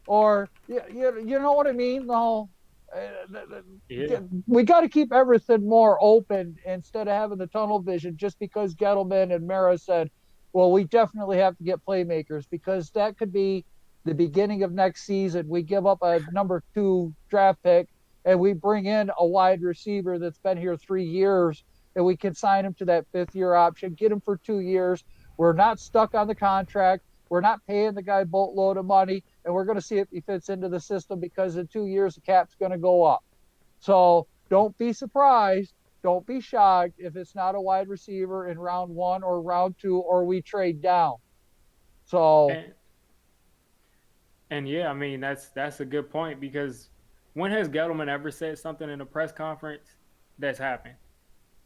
or you know what I mean? No, we got to keep everything more open instead of having the tunnel vision. Just because Gettleman and Mara said, well, we definitely have to get playmakers, because that could be the beginning of next season. We give up a number 2 draft pick, and we bring in a wide receiver that's been here 3 years, and we can sign him to that 5th-year option, get him for 2 years. We're not stuck on the contract. We're not paying the guy a boatload of money, and we're going to see if he fits into the system, because in 2 years the cap's going to go up. So don't be surprised. Don't be shocked if it's not a wide receiver in round 1 or round 2, or we trade down. So, and yeah, I mean, that's a good point, because when has Gettleman ever said something in a press conference that's happened?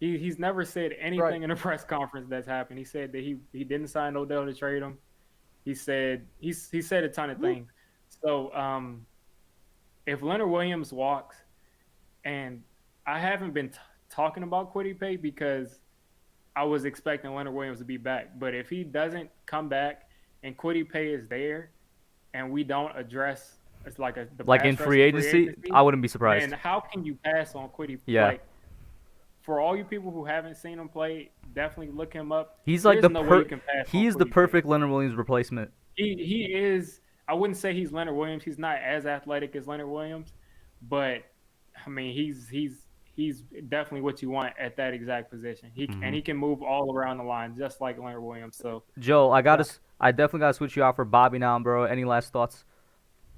He's never said anything in a press conference that's happened. He said that he didn't sign Odell to trade him. He said a ton of things. So if Leonard Williams walks, and I haven't been talking about Kwity Paye because I was expecting Leonard Williams to be back. But if he doesn't come back and Kwity Paye is there, and we don't address it's like in free agency, I wouldn't be surprised. And how can you pass on Kwity? Yeah. Like, for all you people who haven't seen him play, definitely look him up. He's like he's the perfect Leonard Williams replacement. He is. I wouldn't say he's Leonard Williams. He's not as athletic as Leonard Williams, but I mean he's definitely what you want at that exact position. And he can move all around the line just like Leonard Williams. So Joe, I definitely gotta switch you out for Bobby now, bro. Any last thoughts?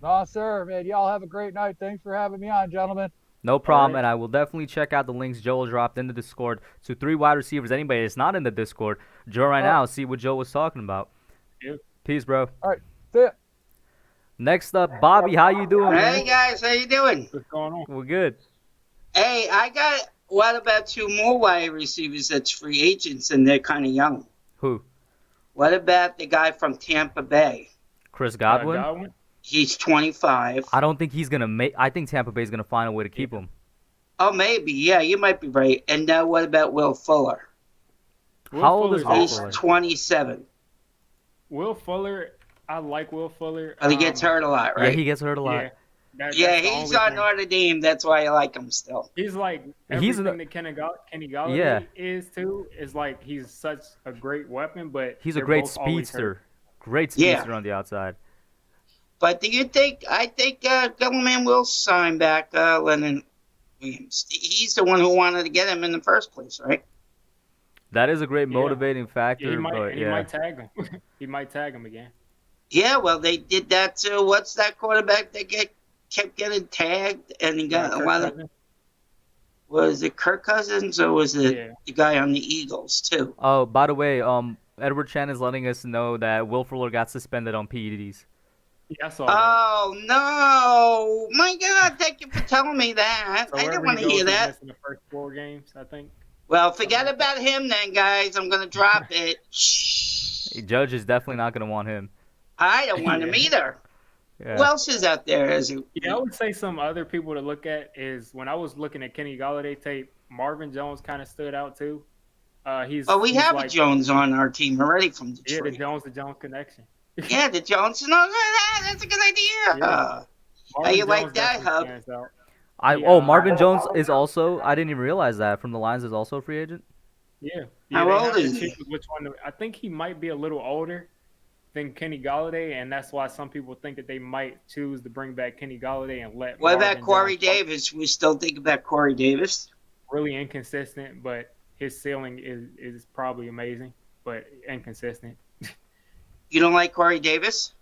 No, sir, man. Y'all have a great night. Thanks for having me on, gentlemen. No problem, and I will definitely check out the links Joel dropped in the Discord to 3 wide receivers. Anybody that's not in the Discord, join right now, see what Joe was talking about. Yep. Peace, bro. All right, see ya. Next up, Bobby, how you doing, man? Hey guys, how you doing? what's going on? We're good. Hey, what about 2 more wide receivers that's free agents and they're kind of young? Who? What about the guy from Tampa Bay? Chris Godwin? Godwin? He's 25. I don't think he's gonna make. I think Tampa Bay's gonna find a way to keep him. Oh, maybe. Yeah, you might be right. And what about Will Fuller? How old is Will He's Fuller? 27. Will Fuller, I like Will Fuller. But he gets hurt a lot, Yeah, right? he gets hurt a lot. Yeah, that's Yeah, the he's only on thing. Notre Dame. That's why I like him still. He's like He's everything an- that Kenny Galladay Yeah. is too. Is like he's such a great weapon, but He's a they're great both always hurt. speedster. Great Yeah. speedster on the outside. But do you think, I think Gettleman will sign back Leonard Williams. He's the one who wanted to get him in the first place, right? That is a great Yeah. motivating factor, He but yeah. might tag him. He might tag him again. Yeah, well, they did that too. What's that quarterback that kept getting tagged and he got a lot of? Was it Kirk Cousins or was it the guy on the Eagles too? Oh, by the way, Edward Chen is letting us know that Will Fuller got suspended on PEDs. Yeah, I saw that. Oh no! My God, thank you for telling me that. So I didn't wherever want he to goes, hear he's that. missing the first 4 games, I think. Well, forget about him then, guys. I'm gonna drop it. Judge is definitely not going to want him. I don't want him either. Yeah. Who else is out there? Yeah, I would say some other people to look at is when I was looking at Kenny Galladay tape, Marvin Jones kind of stood out too. We he's have like, a Jones on our team already from Yeah, Detroit. the Jones connection. Yeah, the Jones. No, that's a good idea. Yeah. How you Marvin like Jones that, definitely Hub? stands out. Marvin Jones is also. I didn't even realize that from the Lions is also a free agent. Yeah. How they old have to is he? choose which one I think he might be a little older than Kenny Galladay, and that's why some people think that they might choose to bring back Kenny Galladay and let. What Marvin about Corey Jones Davis? We still think about Corey Davis. Really inconsistent, but his ceiling is probably amazing, but inconsistent. You don't like Corey Davis?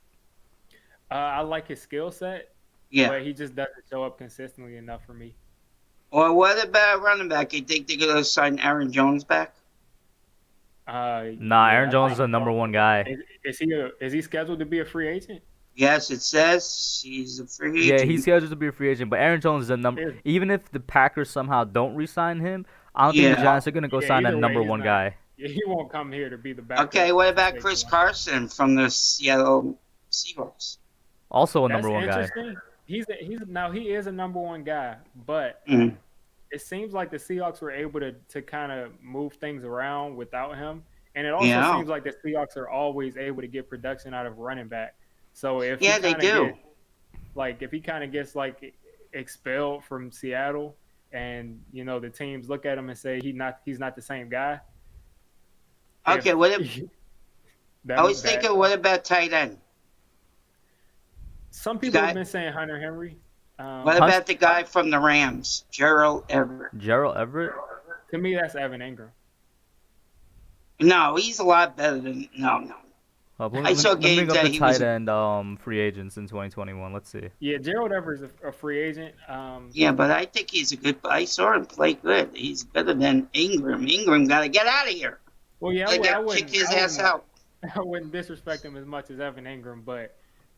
I like his skill set, Yeah. but he just doesn't show up consistently enough for me. Or what about running back? You think they're going to sign Aaron Jones back? Nah, Aaron Jones is the number 1 guy. Is he scheduled to be a free agent? Yes, it says he's a free Yeah, agent. he's scheduled to be a free agent, but Aaron Jones is a number. Yeah. Even if the Packers somehow don't re-sign him, I don't think Yeah. the Giants are going to go sign either that way, number he's 1 not. guy. Yeah, he won't come here to be the backup. Okay, what about Chris Carson from the Seattle Seahawks? Also a That's number 1 guy. interesting. He is a number 1 guy, but Mhm. it seems like the Seahawks were able to kind of move things around without him. And it also Yeah. seems like the Seahawks are always able to get production out of running back. So if Yeah, he they kinda do. if he kind of gets like expelled from Seattle, and the teams look at him and say he's not the same guy. Okay, if- what if, that I was bad. thinking, what about tight end? Some people guy- have been saying Hunter Henry. What about the guy from the Rams, Gerald Everett? Gerald Everett? To me, that's Evan Ingram. No, he's a lot better than no. I saw Let me games bring up that the he was- tight end free agents in 2021. Let's see. Yeah, Gerald Everett is a free agent. Yeah, but I think he's a good. I saw him play good. He's better than Ingram. Ingram got to get out of here. Well, yeah, They I got to wouldn't kick his ass out. I wouldn't disrespect him as much as Evan Ingram, but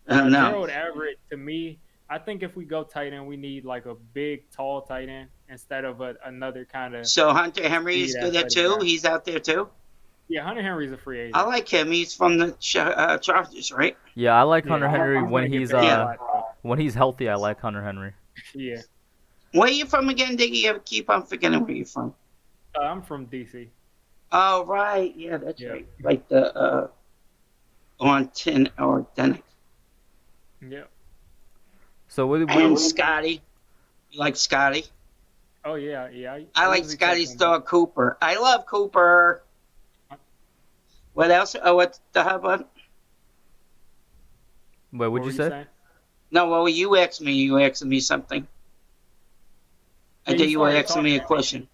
No. Gerald Everett, to me, I think if we go tight end, we need like a big, tall tight end instead of another kind of. So Hunter Henry is Speed good at athletic too. guy. He's out there too. Yeah, Hunter Henry's a free agent. I like him. He's from the Chargers, right? Yeah, I like Yeah, Hunter Henry I'm when gonna get he's there a Yeah. lot, though. When he's healthy, I like Hunter Henry. Yeah. Where you from again, Diggy? You keep on forgetting where you're from. I'm from DC. Oh, right. Yeah, that's Yeah. right. Like the on 10 or Denick. Yeah. So And Scotty. You like Scotty? Oh yeah, yeah. I like usually Scotty's check on dog, Cooper. I love Cooper. What else? Oh, what's the hubbub? Wait, What what'd were you say? saying? No, well, you asked me. You asked me something. I Yeah, thought you were started asking me a talking. question.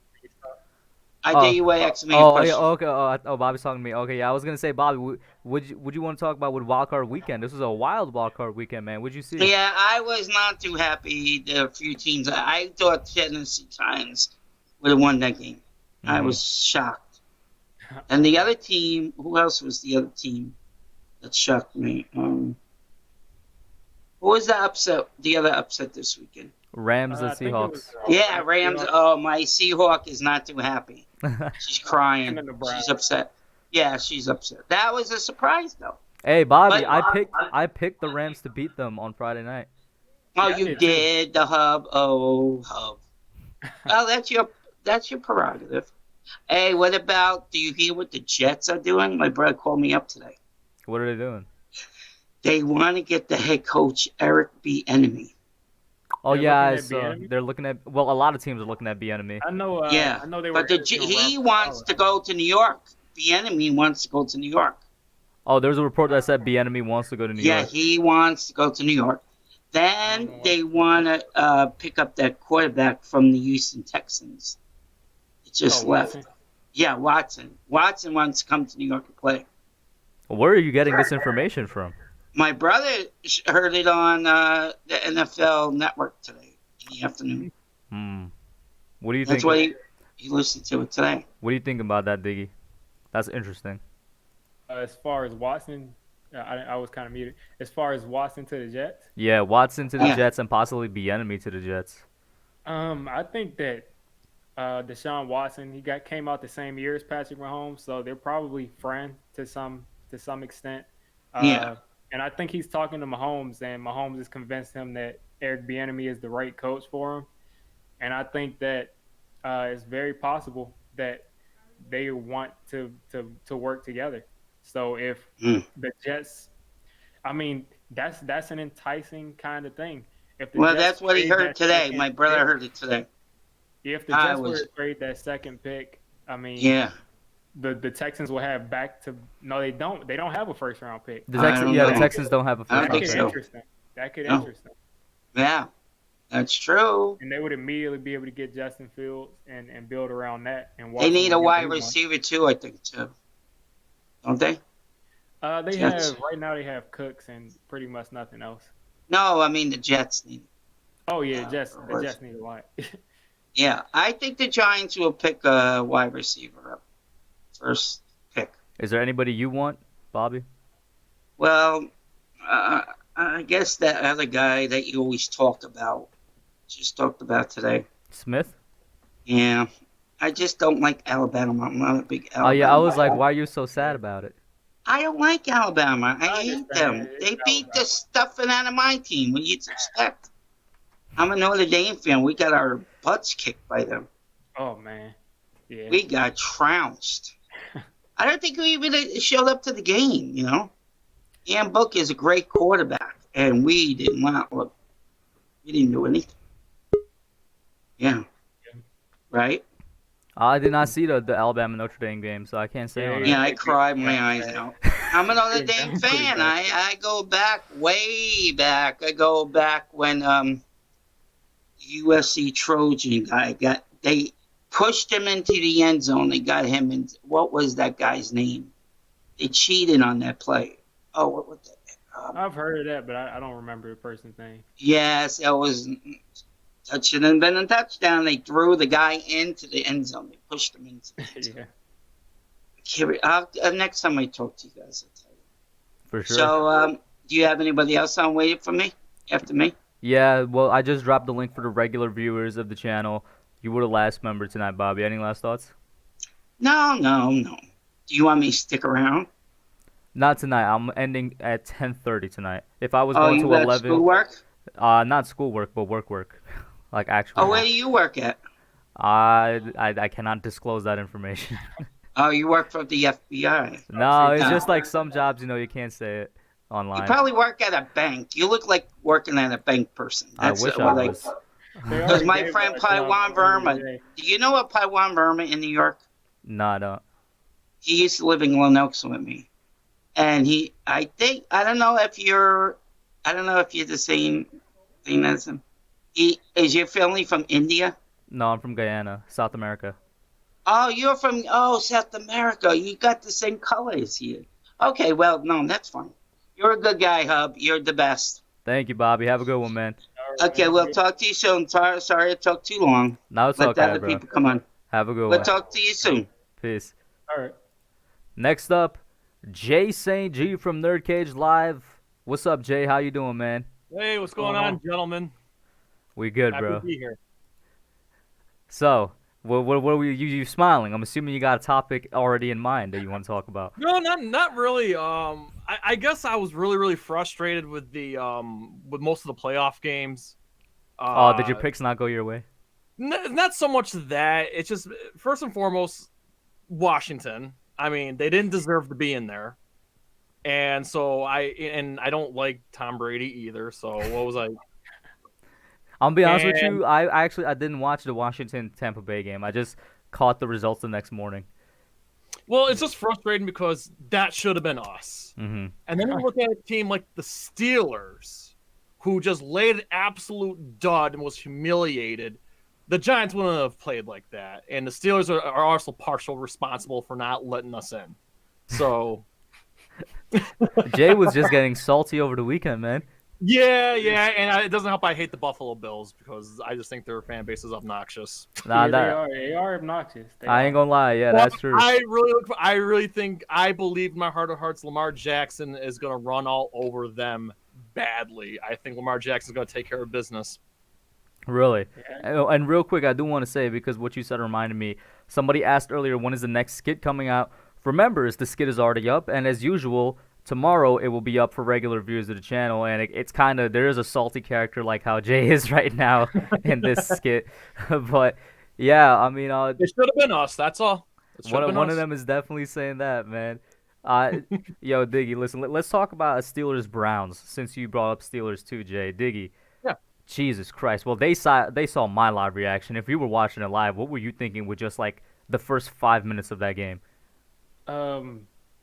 I thought you were asking me a Oh, question. yeah, okay. Bobby's talking to me. Okay, yeah, I was gonna say, Bobby, would you want to talk about with Wildcard Weekend? This was a wild Wildcard Weekend, man. What'd you see? Yeah, I was not too happy. The few teams. I thought Tennessee Titans would have won that game. I Mhm. was shocked. And the other team, who else was the other team that shocked me? Who was the upset? The other upset this weekend? Rams and I think it was, Seahawks. Yeah, Rams. Oh, my Seahawk is not too happy. She's crying. And then the Browns. She's upset. Yeah, she's upset. That was a surprise, though. Hey, Bobby, But- I picked the Rams to beat them on Friday night. Oh, Yeah, I you did too. did the hub. Oh, hub. Well, that's your prerogative. Hey, what about? Do you hear what the Jets are doing? My brother called me up today. What are they doing? They want to get the head coach Eric B. Enemy. Oh They're yeah, I looking at saw. Bieniemy? They're looking at. Well, a lot of teams are looking at Bieniemy. I know. Yeah, I know they were. but interviewing he Robert wants Saleh. to go to New York. The enemy wants to go to New York. Oh, there's a report that said Bieniemy wants to go to New Yeah, York. he wants to go to New York. Then they want to pick up that quarterback from the Houston Texans. It just Oh, left. Watson? Yeah, Watson. Watson wants to come to New York to play. Where are you getting this information from? My brother heard it on the NFL Network today in the afternoon. What do you That's think? why he listened to it today. What do you think about that, Diggy? That's interesting. As far as Watson, I was kind of muted. As far as Watson to the Jets, Yeah, Watson to the Yeah. Jets and possibly Bieniemy to the Jets. I think that Deshaun Watson came out the same year as Patrick Mahomes, so they're probably friends to some extent. Yeah. And I think he's talking to Mahomes, and Mahomes has convinced him that Eric Bieniemy is the right coach for him. And I think that it's very possible that they want to work together. So if the Jets, I mean, that's an enticing kind of thing. If the Well, Jets that's what he trade heard that today. second My brother pick- heard it today. If the I Jets were was- to trade that second pick, I mean, Yeah. the Texans will have back to no, they don't. They don't have a first round pick. The I Texans, don't yeah, the know. Texans don't have a I first don't round That think could pick. so. interest them. That could No. interest them. Yeah. That's true. And they would immediately be able to get Justin Fields and build around that. And They Watson need a would get wide one. receiver too, I think, too. Don't they? They Jets. have right now. They have Cooks and pretty much nothing else. No, I mean the Jets need. Oh yeah, of the course. Jets need a lot. Yeah, I think the Giants will pick a wide receiver up first pick. Is there anybody you want, Bobby? Well, I guess that other guy that you always talk about, just talked about today. Smith? Yeah, I just don't like Alabama. I'm not a big Alabama. Oh yeah, I was like, fan. why are you so sad about it? I don't like Alabama. I I hate understand. them. It's They beat Alabama. the stuffing out of my team. What you'd expect? I'm a Notre Dame fan. We got our butts kicked by them. Oh man, yeah. We got trounced. I don't think we even showed up to the game, you know? Ian Book is a great quarterback, and we did not look. We didn't do anything. Yeah. Right? I did not see the Alabama Notre Dame game, so I can't say on it. Yeah, I cried my eyes out. I'm a Notre Dame fan. I go back, way back. I go back when USC Trojan guy they pushed him into the end zone. They got him in. What was that guy's name? They cheated on that play. Oh, what was that? I've heard of that, but I don't remember the person's name. Yes, that was. That shouldn't have been a touchdown. They threw the guy into the end zone. They pushed him into the end zone. Yeah. Next time I talk to you guys, I'll tell you. For sure. So, do you have anybody else on waiting for me? After me? Yeah, well, I just dropped the link for the regular viewers of the channel. You were the last member tonight, Bobby. Any last thoughts? No. Do you want me to stick around? Not tonight. I'm ending at 10:30 tonight. If I was Oh, going you to got 11, schoolwork? Not schoolwork, but work. Like actual. Oh, where do you work at? I cannot disclose that information. Oh, you work for the FBI. No, it's No. just like some jobs, you can't say it You online. probably work at a bank. You look like working at a bank person. I wish I was. Because my friend Paiwan Verma, do you know what Paiwan Verma in New York? No, I don't. He used to live in Glen Oaks with me. And I don't know if you're the same thing as him. Is your family from India? No, I'm from Guyana, South America. Oh, you're from South America. You got the same color as you. Okay, well, no, that's fine. You're a good guy, Hub. You're the best. Thank you, Bobby. Have a good one, man. Okay, we'll talk to you soon. Sorry I talked too long. No, it's Let okay, the other bro. people come on. Have a good We'll one. talk to you soon. Peace. All right. Next up, Jay St. G from Nerd Cage Live. What's up, Jay? How you doing, man? Hey, what's going on, gentlemen? We good, Happy bro. to be here. So, what were you smiling? I'm assuming you got a topic already in mind that you want to talk about. No, not really. I guess I was really frustrated with the with most of the playoff games. Did your picks not go your way? Not so much that. It's just first and foremost, Washington. I mean, they didn't deserve to be in there, and so I don't like Tom Brady either. So what was I? I'll be honest with you. I didn't watch the Washington Tampa Bay game. I just caught the results the next morning. Well, it's just frustrating because that should have been us. Mm-hmm. And then you look at a team like the Steelers, who just laid an absolute dud and was humiliated. The Giants wouldn't have played like that. And the Steelers are also partially responsible for not letting us in. So Jay was just getting salty over the weekend, man. yeah, and it doesn't help. I hate the Buffalo Bills because I just think their fan base is obnoxious. Nah, They are obnoxious. I ain't gonna lie. Yeah, that's true. I believe in my heart of hearts Lamar Jackson is gonna run all over them badly. I think Lamar Jackson's gonna take care of business. Really? Yeah. And real quick, I do want to say, because what you said reminded me, somebody asked earlier, when is the next skit coming out? For members, the skit is already up, and as usual, tomorrow it will be up for regular viewers of the channel, and it's kind of, there is a salty character like how Jay is right now in this skit. But, yeah, I mean... it should have been us, that's all. One of them is definitely saying that, man. Yo, Diggy, listen, let's talk about Steelers-Browns, since you brought up Steelers too, Jay. Diggy. Yeah. Jesus Christ. Well, they saw my live reaction. If you were watching it live, what were you thinking with just, like, the first 5 minutes of that game?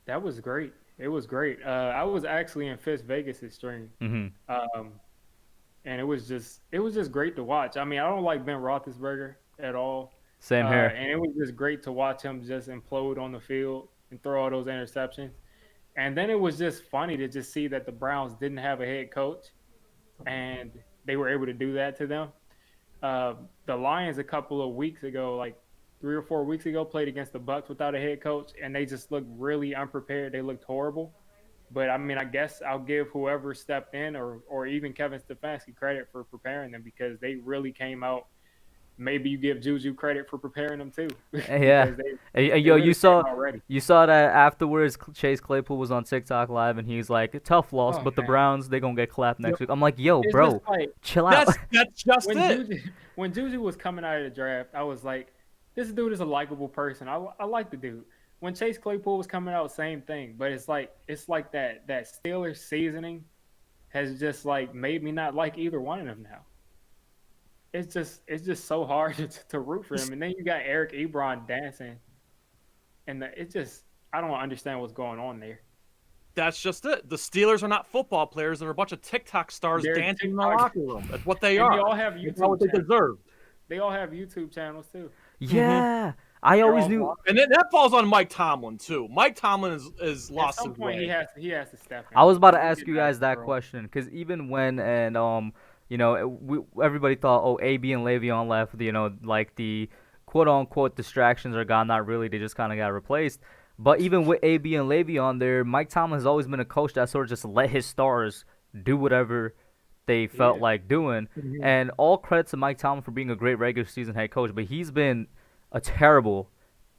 That was great. It was great. I was actually in Fitz Vegas' stream. Mm-hmm. And it was just great to watch. I mean, I don't like Ben Roethlisberger at all. Same here. And it was just great to watch him just implode on the field and throw all those interceptions. And then it was just funny to just see that the Browns didn't have a head coach, and they were able to do that to them. The Lions a couple of weeks ago, like 3 or 4 weeks ago, played against the Bucs without a head coach, and they just looked really unprepared. They looked horrible. But, I mean, I guess I'll give whoever stepped in or even Kevin Stefanski credit for preparing them, because they really came out. Maybe you give Juju credit for preparing them too. Yeah. Yo, you saw that afterwards. Chase Claypool was on TikTok live, and he's like, "Tough loss, but the Browns, they gonna get clapped next week." I'm like, "Yo, It's bro, just like, chill out." That's just it. When Juju was coming out of the draft, I was like, this dude is a likable person. I like the dude. When Chase Claypool was coming out, same thing. But it's like that Steelers seasoning has just like made me not like either one of them now. It's just so hard to root for him. And then you got Eric Ebron dancing, and I don't understand what's going on there. That's just it. The Steelers are not football players. They're a bunch of TikTok stars dancing in the locker room. That's what they are. They all have YouTube. That's what they deserve. They all have YouTube channels too. Yeah, I always knew. And that falls on Mike Tomlin too. Mike Tomlin is lost At some his point, way. he has to step in. I was about to ask you guys that question, because even when everybody thought, oh, AB and Le'Veon left, like the quote-unquote distractions are gone. Not really. They just kind of got replaced. But even with AB and Le'Veon there, Mike Tomlin has always been a coach that sort of just let his stars do whatever they felt like doing. Mm-hmm. And all credit to Mike Tomlin for being a great regular season head coach, but he's been a terrible,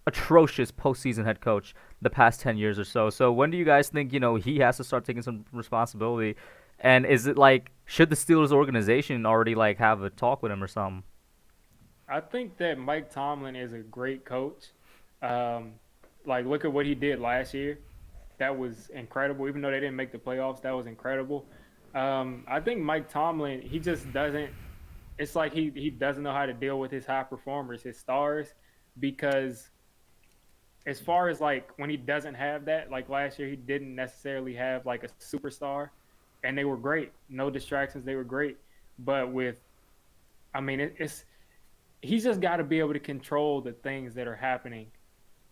atrocious postseason head coach the past 10 years or so. So when do you guys think, he has to start taking some responsibility And is it like, should the Steelers organization already like have a talk with him or something? I think that Mike Tomlin is a great coach. Like, look at what he did last year. That was incredible. Even though they didn't make the playoffs, that was incredible. I think Mike Tomlin, he just doesn't. It's like he doesn't know how to deal with his high performers, his stars, because as far as like when he doesn't have that, like last year, he didn't necessarily have like a superstar, and they were great. No distractions, they were great. But with, I mean, it's he's just got to be able to control the things that are happening,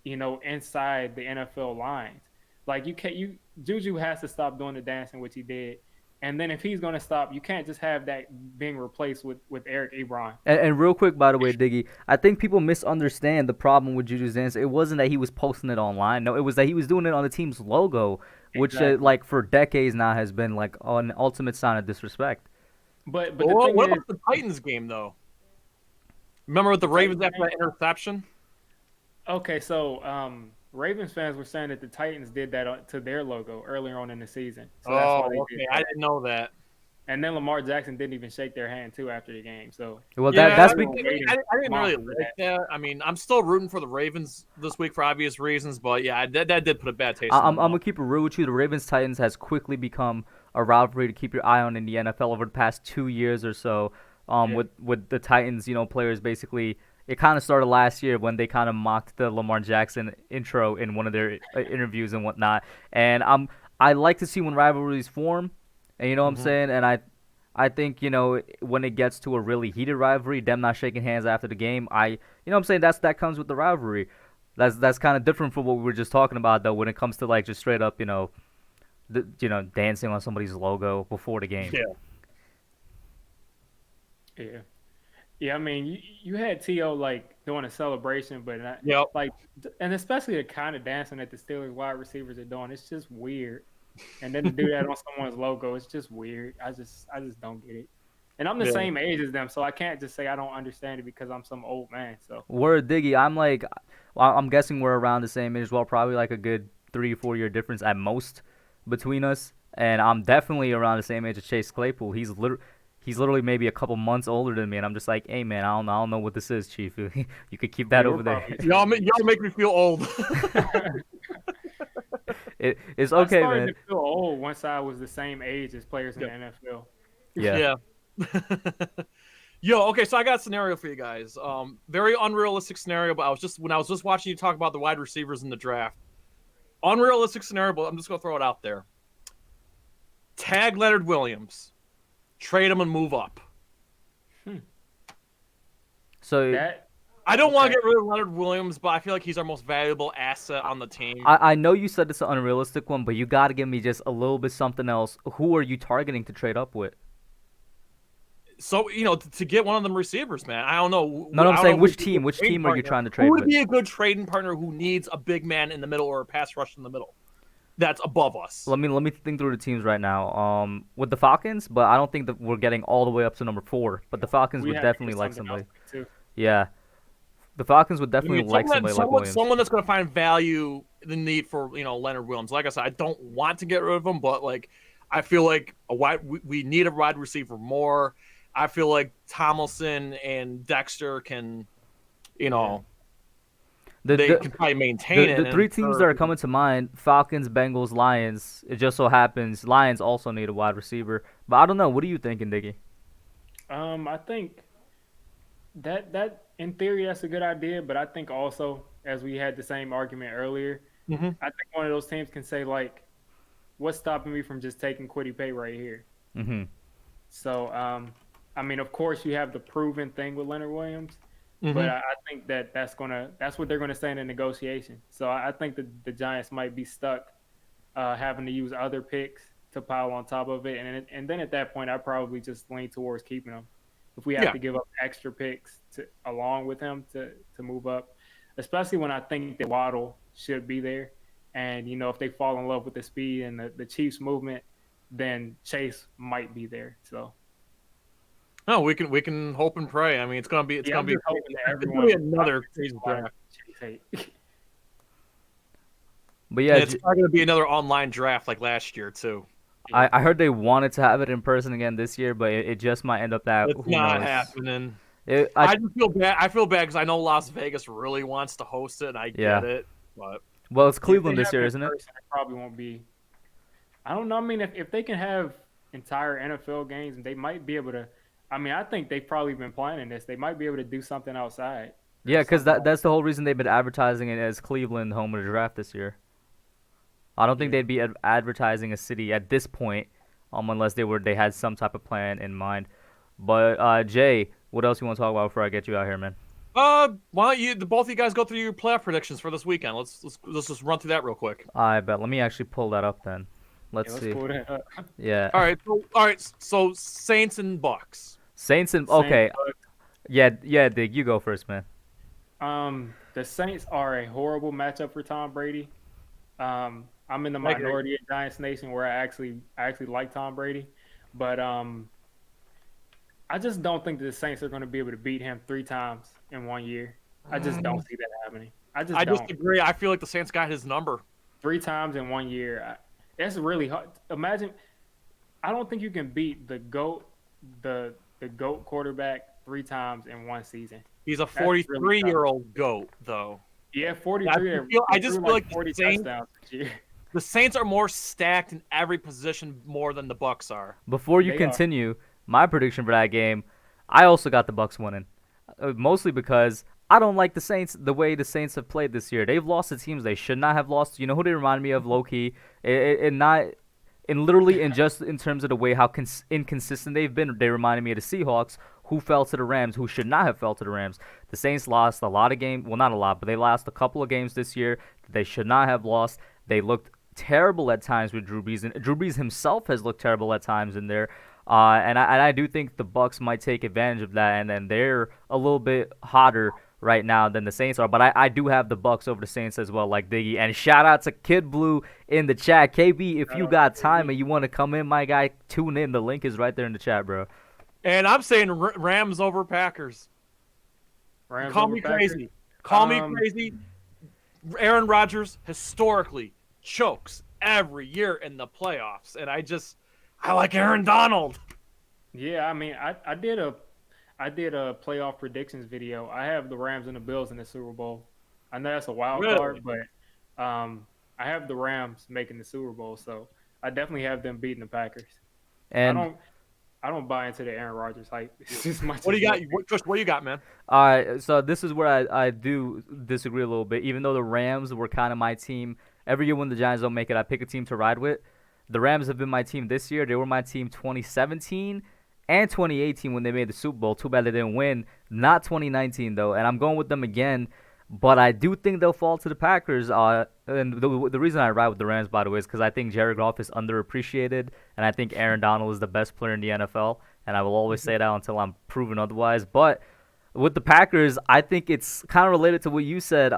inside the NFL lines. Like Juju has to stop doing the dancing, which he did. And then if he's going to stop, you can't just have that being replaced with Eric Ebron. And real quick, by the way, Diggy, I think people misunderstand the problem with Juju's dance. It wasn't that he was posting it online. No, it was that he was doing it on the team's logo, which like for decades now has been like an ultimate sign of disrespect. But what about the Titans game though? Remember with the Ravens after that interception? Okay, so Ravens fans were saying that the Titans did that to their logo earlier on in the season. So that's why they did that. I didn't know that. And then Lamar Jackson didn't even shake their hand too after the game. So well, that's I didn't really like that. I mean, I'm still rooting for the Ravens this week for obvious reasons, but yeah, that did put a bad taste. I'm gonna keep it real with you. The Ravens Titans has quickly become a rivalry to keep your eye on in the NFL over the past 2 years or so. With the Titans, players basically. It kind of started last year when they kind of mocked the Lamar Jackson intro in one of their interviews and whatnot. And I like to see when rivalries form, and you know what I'm saying. And I think when it gets to a really heated rivalry, them not shaking hands after the game, what I'm saying, that comes with the rivalry. That's kind of different from what we were just talking about though. When it comes to like just straight up, dancing on somebody's logo before the game. Yeah. Yeah, I mean, you had T.O. like doing a celebration, but not, like, and especially the kind of dancing that the Steelers wide receivers are doing, it's just weird. And then to do that on someone's logo, it's just weird. I just don't get it. And I'm the same age as them, so I can't just say I don't understand it because I'm some old man. So word Diggy, I'm guessing we're around the same age. Well, probably like a good 3 or 4 year difference at most between us. And I'm definitely around the same age as Chase Claypool. He's literally maybe a couple months older than me, and I'm just like, hey man, I don't know what this is, Chief. You could keep that over there. Y'all make me feel old. It's okay, I started man. to feel old once I was the same age as players in the NFL. Yeah. Yo, okay, so I got a scenario for you guys. Very unrealistic scenario, but when I was just watching you talk about the wide receivers in the draft. Unrealistic scenario, but I'm just gonna throw it out there. Tag Leonard Williams. Trade him and move up. So I don't want to get rid of Leonard Williams, but I feel like he's our most valuable asset on the team. I know you said it's an unrealistic one, but you got to give me just a little bit something else. Who are you targeting to trade up with? So, to get one of them receivers, man. I don't know. No, I'm saying which team are you trying to trade with? Who would be a good trading partner who needs a big man in the middle or a pass rush in the middle? That's above us. Let me think through the teams right now. With the Falcons, but I don't think that we're getting all the way up to number 4. But the Falcons would definitely like somebody. Yeah, the Falcons would definitely like somebody like Williams. Someone that's going to find value in the need for Leonard Williams. Like I said, I don't want to get rid of him, but like I feel like we need a wide receiver more. I feel like Tomlinson and Dexter can, they can probably maintain it. The 3 teams that are coming to mind: Falcons, Bengals, Lions. It just so happens Lions also need a wide receiver. But I don't know. What are you thinking, Diggy? I think that in theory that's a good idea, but I think also, as we had the same argument earlier, I think one of those teams can say like, "What's stopping me from just taking Kwity Paye right here?" So, I mean, of course, you have the proven thing with Leonard Williams. But I think that's what they're gonna say in the negotiation. So I think that the Giants might be stuck having to use other picks to pile on top of it, and then at that point, I probably just lean towards keeping him. If we have to give up extra picks along with him to move up, especially when I think that Waddle should be there, and if they fall in love with the speed and the Chiefs movement, then Chase might be there. So. No, we can hope and pray. I mean, it's gonna be another crazy draft. But yeah, it's not gonna be another online draft like last year too. I heard they wanted to have it in person again this year, but it just might end up that It's who not knows? happening. I just feel bad. I feel bad because I know Las Vegas really wants to host it, and I get it. But well, it's If Cleveland they this have year, it in isn't it? person, probably won't be. I don't know. I mean, if they can have entire NFL games, they might be able to. I mean, I think they've probably been planning this. They might be able to do something outside. Yeah, because Something that's the whole reason they've been advertising it as Cleveland home of the draft this year. I don't think they'd be advertising a city at this point, unless they had some type of plan in mind. But Jay, what else you want to talk about before I get you out here, man? why don't you, both of you guys, go through your playoff predictions for this weekend? Let's just run through that real quick. I bet. Let me actually pull that up then. Let's see. pull that up. Yeah. All right. So Saints and Bucks. Saints and okay. Yeah. Dig, you go first, man. The Saints are a horrible matchup for Tom Brady. I'm in the minority of Giants Nation where I actually like Tom Brady, but I just don't think that the Saints are going to be able to beat him 3 times in 1 year. I just don't see that happening. I just agree. I feel like the Saints got his number 3 times in 1 year. That's really hard. Imagine. I don't think you can beat the GOAT quarterback 3 times in 1 season. He's a 43-year-old GOAT, though. Yeah, 43. I just feel like 40 the Saints, touchdowns this year. The Saints are more stacked in every position more than the Bucks are. Before you continue, my prediction for that game, I also got the Bucks winning, mostly because I don't like the Saints the way the Saints have played this year. They've lost to teams they should not have lost. You know who they remind me of, low key, just in terms of the way how inconsistent they've been. They reminded me of the Seahawks, who fell to the Rams, who should not have fell to the Rams. The Saints lost a lot of games. Well, not a lot, but they lost a couple of games this year that they should not have lost. They looked terrible at times with Drew Brees, and Drew Brees himself has looked terrible at times in there. And I do think the Bucks might take advantage of that, and then they're a little bit hotter right now than the Saints are. But I do have the Bucks over the Saints as well, like Diggy. And shout out to Kid Blue in the chat. KB, if you got time and you want to come in, my guy, tune in. The link is right there in the chat, bro. And I'm saying Rams over Packers. Call me crazy. Call me crazy. Aaron Rodgers historically chokes every year in the playoffs, and I like Aaron Donald. Yeah, I mean, I did a playoff predictions video. I have the Rams and the Bills in the Super Bowl. I know that's a wild card, but I have the Rams making the Super Bowl, so I definitely have them beating the Packers. And I don't buy into the Aaron Rodgers hype. What do you got? What do you got, man? All right, so this is where I do disagree a little bit. Even though the Rams were kind of my team, every year when the Giants don't make it, I pick a team to ride with. The Rams have been my team this year. They were my team 2017 and 2018 when they made the Super Bowl. Too bad they didn't win. Not 2019, though, and I'm going with them again. But I do think they'll fall to the Packers. And the reason I ride with the Rams, by the way, is because I think Jared Goff is underappreciated, and I think Aaron Donald is the best player in the NFL. And I will always say that until I'm proven otherwise. But with the Packers, I think it's kind of related to what you said,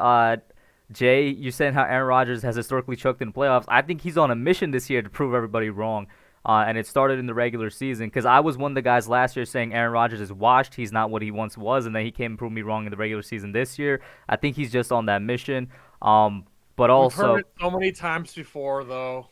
Jay. You're saying how Aaron Rodgers has historically choked in the playoffs. I think he's on a mission this year to prove everybody wrong. And it started in the regular season because I was one of the guys last year saying Aaron Rodgers is washed. He's not what he once was, and then he came and proved me wrong in the regular season this year. I think he's just on that mission. But also, we've heard it so many times before, though.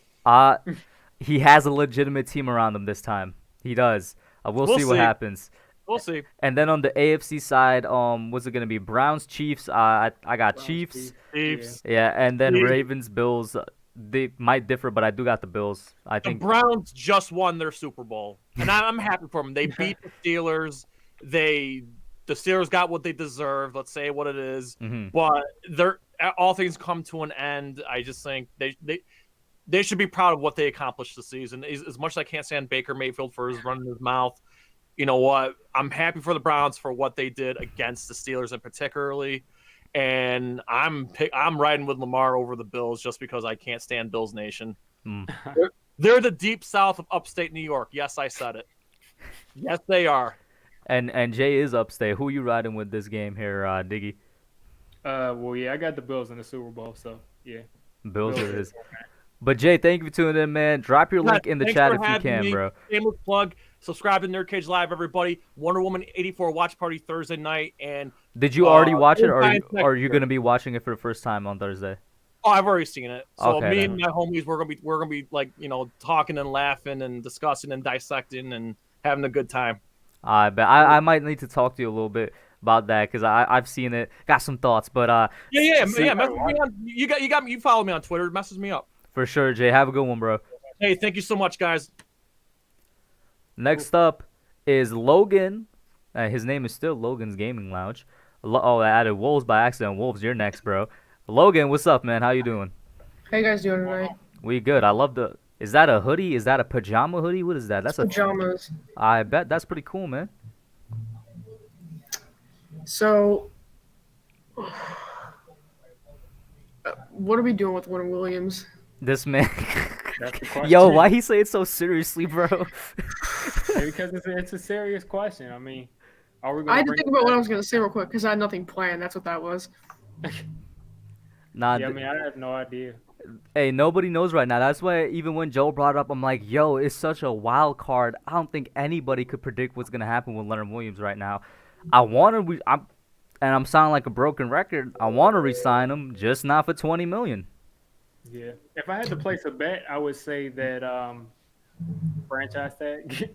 He has a legitimate team around him this time. He does. We'll see what happens. We'll see. And then on the AFC side, what's it gonna be? Browns, Chiefs. I got Browns, Chiefs. Yeah, and then Ravens, Bills. They might differ, but I do got the Bills. I think the Browns just won their Super Bowl, and I'm happy for them. They beat the Steelers. The Steelers got what they deserved. Let's say what it is. Mm-hmm. But all things come to an end. I just think they should be proud of what they accomplished this season. As much as I can't stand Baker Mayfield for his running his mouth, you know what? I'm happy for the Browns for what they did against the Steelers in particularly. And I'm riding with Lamar over the Bills just because I can't stand Bills Nation. They're the deep south of upstate New York. Yes, I said it. Yes, they are. And Jay is upstate. Who are you riding with this game here, Diggy? Well, yeah, I got the Bills in the Super Bowl, so yeah. Bills it is. But Jay, thank you for tuning in, man. Drop your link in the chat if you can, bro. Shameless plug. Subscribe to Nerd Cage Live, everybody. Wonder Woman 84 watch party Thursday night. And did you already watch it, or are you going to be watching it for the first time on Thursday? Oh, I've already seen it. So Okay, me then. and my homies, we're gonna be like, talking and laughing and discussing and dissecting and having a good time. I bet I might need to talk to you a little bit about that because I've seen it, got some thoughts, but Yeah. see, Message me on, you got me. You follow me on Twitter. Message me up. for sure, Jay. Have a good one, bro. Hey, thank you so much, guys. Next up is Logan. His name is still Logan's Gaming Lounge. I added Wolves by accident. Wolves, you're next, bro. Logan, what's up, man? How you doing? How you guys doing tonight? We good. I love the. Is that a hoodie? Is that a pajama hoodie? What is that? That's Pajamas. I bet that's pretty cool, man. So, what are we doing with Warren Williams? This man. That's the question. Yo, why he say it so seriously, bro? Because it's a serious question. I mean, are we? I Gonna had to bring think it about what back? I was going to say real quick because I had nothing planned. That's what that was. Nah, Yeah, I mean, I have no idea. hey, nobody knows right now. That's why even when Joe brought it up, I'm like, yo, it's such a wild card. I don't think anybody could predict what's gonna happen with Leonard Williams right now. I'm sounding like a broken record. I want to re-sign him, just not for $20 million. Yeah. If I had to place a bet, I would say that franchise tag.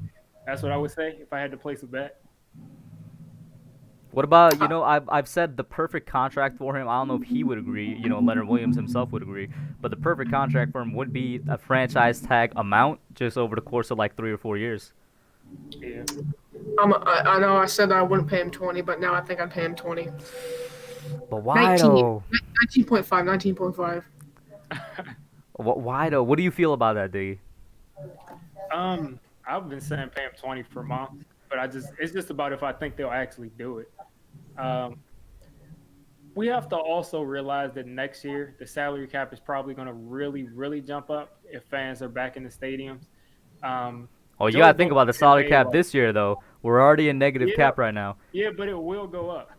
That's what I would say if I had to place a bet. What about, I've said the perfect contract for him. I don't know if he would agree. Leonard Williams himself would agree. But the perfect contract for him would be a franchise tag amount just over the course of like 3 or 4 years. Yeah. I know I said I wouldn't pay him 20, but now I think I'd pay him 20. But why 19, though? 19.5. Why though? What do you feel about that, Diggy? I've been saying pay him 20 for months, but it's just about if I think they'll actually do it. We have to also realize that next year the salary cap is probably going to really, really jump up if fans are back in the stadiums. Oh, you Joey gotta think Bosa about the get salary paid, cap like- this year though. We're already in negative Yeah. cap right now. Yeah, but it will go up.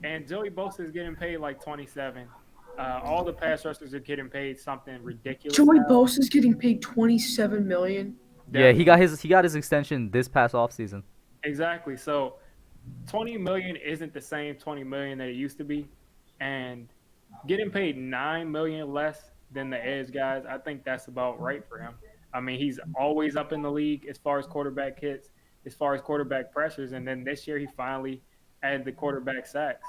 And Joey Bosa is getting paid like 27. All the pass rushers are getting paid something ridiculous. Joey now. Bosa's getting paid $27 million. Yeah, he got his extension this past offseason. Exactly. So 20 million isn't the same 20 million that it used to be. And getting paid 9 million less than the edge guys, I think that's about right for him. I mean, he's always up in the league as far as quarterback hits, as far as quarterback pressures, and then this year he finally added the quarterback sacks.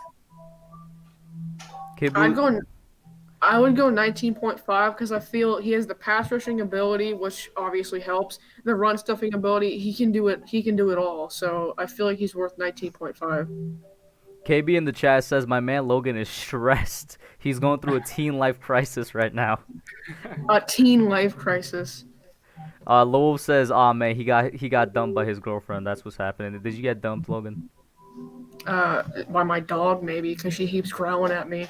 I would go 19.5 because I feel he has the pass rushing ability, which obviously helps. The run stuffing ability, he can do it. He can do it all. So I feel like he's worth 19.5. KB in the chat says my man Logan is stressed. He's going through a teen life crisis right now. A teen life crisis. Lowell says, "Oh man, he got dumped by his girlfriend. That's what's happening." Did you get dumped, Logan? By my dog maybe because she keeps growling at me.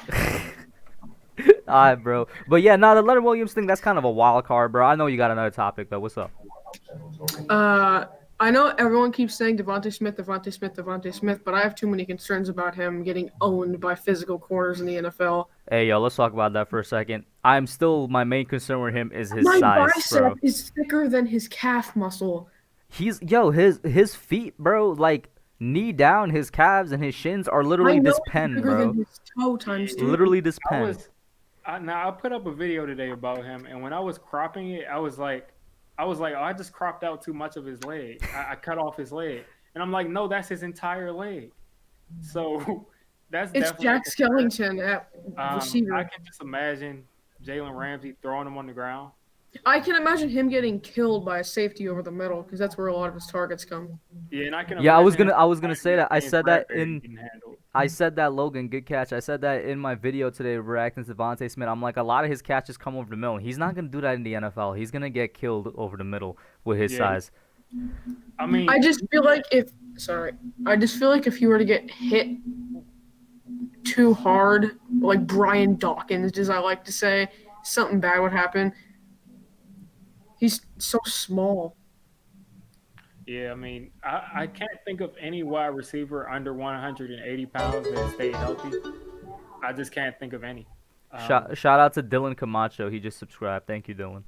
Alright, bro. But yeah, the Leonard Williams thing, that's kind of a wild card, bro. I know you got another topic though. What's up? I know everyone keeps saying DeVonta Smith, but I have too many concerns about him getting owned by physical corners in the NFL. Hey, yo, let's talk about that for a second. My main concern with him is his My size, bicep bro. is thicker than his calf muscle. His feet, bro, like knee down, his calves and his shins are literally this pen, bigger bro. than his toe times two. Literally this pen. I put up a video today about him, and when I was cropping it, I was like, oh, I just cropped out too much of his leg. I cut off his leg, and I'm like, no, that's his entire leg. So that's It's definitely Jack Skellington at receiver. I can just imagine Jalen Ramsey throwing him on the ground. I can imagine him getting killed by a safety over the middle because that's where a lot of his targets come. Yeah, and I can. Yeah, I was imagine gonna say that. I James said that Bradbury in. getting handled. I said that, Logan, good catch. I said that in my video today reacting to DeVonta Smith. I'm like, a lot of his catches come over the middle. He's not going to do that in the NFL. He's going to get killed over the middle with his size. I mean, I just feel like if he were to get hit too hard, like Brian Dawkins, as I like to say, something bad would happen. He's so small. yeah, I mean, I can't think of any wide receiver under 180 pounds that stayed healthy. I just can't think of any. Shout out to Dylan Camacho. He just subscribed. Thank you, Dylan.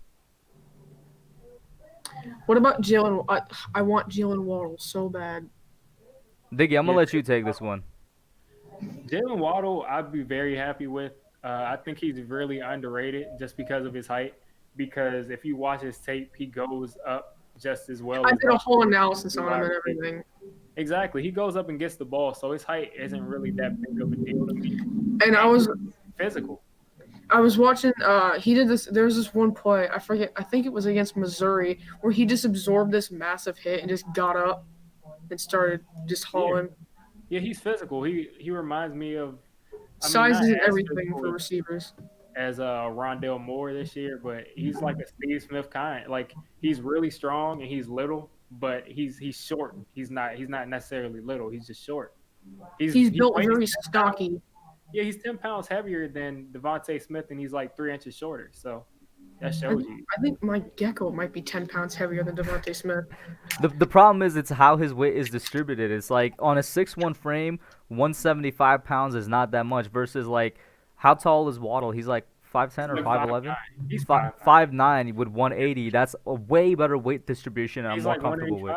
What about Jalen? I want Jalen Waddle so bad. Diggy, I'm going to let you take this one. Jalen Waddle, I'd be very happy with. I think he's really underrated just because of his height. Because if you watch his tape, he goes up just as well. I as did a whole analysis on him and everything. Exactly, he goes up and gets the ball, so his height isn't really that big of a deal to me. And I was physical. I was watching. He did this. There was this one play. I forget. I think it was against Missouri, where he just absorbed this massive hit and just got up and started just hauling. Yeah, he's physical. He reminds me of size isn't everything for receivers. As Rondale Moore this year, but he's like a Steve Smith kind. Like he's really strong and he's little, but he's short. He's not necessarily little. He's just short. He's built very stocky. Yeah, he's 10 pounds heavier than DeVonta Smith, and he's like 3 inches shorter. So that shows you. I think my Gecko might be 10 pounds heavier than DeVonta Smith. The problem is it's how his weight is distributed. It's like on a 6'1" frame, 175 pounds is not that much versus like how tall is Waddle? He's like 5'10" or 5'11"? He's 5'9" with 180. That's a way better weight distribution and I'm more like comfortable with.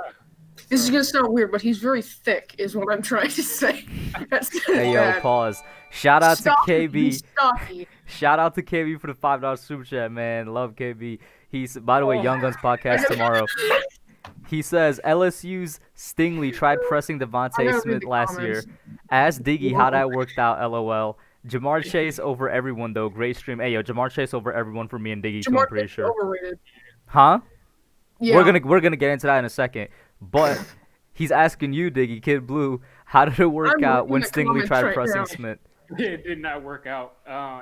This is gonna sound weird, but he's very thick, is what I'm trying to say. Hey yo, pause. Shout out to KB. Stocky. Shout out to KB for the $5 super chat, man. Love KB. He's, by the way, Young Guns podcast tomorrow. He says LSU's Stingley tried pressing DeVonta Smith last year. Ask Diggy how that worked out. LOL. Jamar Chase over everyone though. Great stream. Hey yo, Jamar Chase over everyone for me and Diggy. I'm pretty sure. Overrated. Huh? Yeah. We're gonna get into that in a second. But he's asking you, Diggy, Kid Blue, how did it work out when Stingley tried pressing Smith? It did not work out.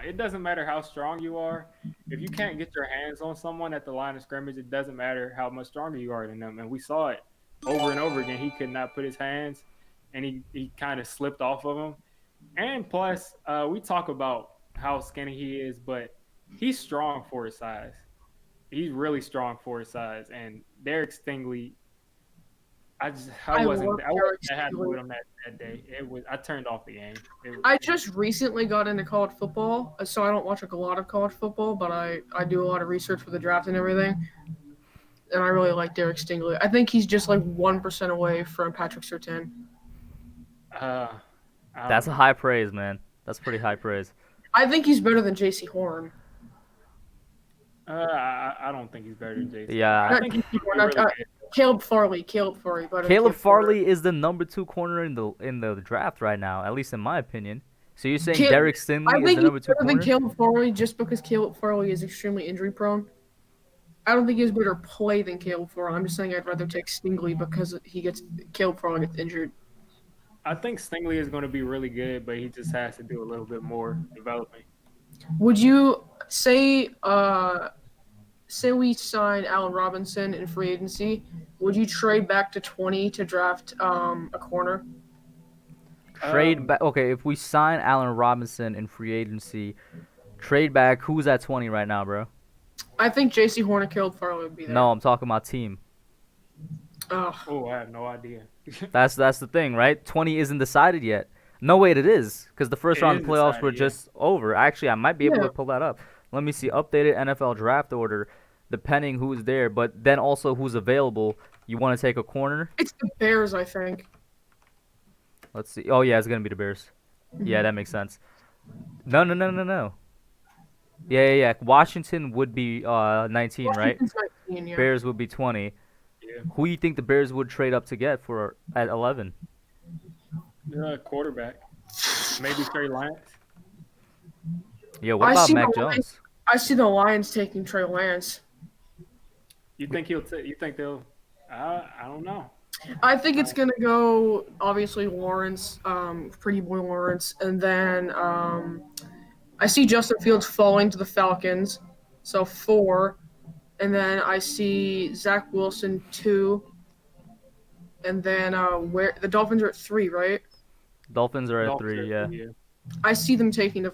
It doesn't matter how strong you are. If you can't get your hands on someone at the line of scrimmage, it doesn't matter how much stronger you are than them. And we saw it over and over again. He could not put his hands, and he kind of slipped off of him. And plus, we talk about how skinny he is, but he's strong for his size. He's really strong for his size. And Derek Stingley, I wasn't happy with him that day. I turned off the game. I just recently got into college football, so I don't watch like a lot of college football, but I do a lot of research for the draft and everything. And I really like Derek Stingley. I think he's just like 1% away from Patrick Surtain. That's a high praise, man. That's pretty high praise. I think he's better than J.C. Horn. I don't think he's better than J.C. Yeah. I think he's really Caleb Farley. Caleb Farley is the number 2 corner in the draft right now, at least in my opinion. So you're saying Derek Stingley is the number 2 corner? I think he's better than Caleb Farley just because Caleb Farley is extremely injury prone. I don't think he has better play than Caleb Farley. I'm just saying I'd rather take Stingley because Caleb Farley gets injured. I think Stingley is going to be really good, but he just has to do a little bit more developing. Would you say we sign Allen Robinson in free agency? Would you trade back to 20 to draft a corner? Trade back. Okay, if we sign Allen Robinson in free agency, trade back. Who's at 20 right now, bro? I think J.C. Horn and Caleb Farley would be there. No, I'm talking about team. Oh, I have no idea. That's the thing, right? 20 isn't decided yet. No, wait, it is, because the first round of the playoffs were just over. Actually, I might be able to pull that up. Let me see. Updated NFL draft order, depending who's there, but then also who's available. You want to take a corner? It's the Bears, I think. Let's see. Oh, yeah, it's going to be the Bears. Yeah, that makes sense. No. Yeah. Washington would be 19, right? 19, yeah. Bears would be 20. Yeah. Who do you think the Bears would trade up to get for at 11? Quarterback. Maybe Trey Lance. Yeah, what about Mac Jones? I see the Lions taking Trey Lance. You think you think they'll? I don't know. I think it's gonna go obviously Lawrence, Pretty Boy Lawrence, and then I see Justin Fields falling to the Falcons, so 4, and then I see Zach Wilson 2, and then where the Dolphins are at 3, right? Dolphins are at 3, yeah. I see them taking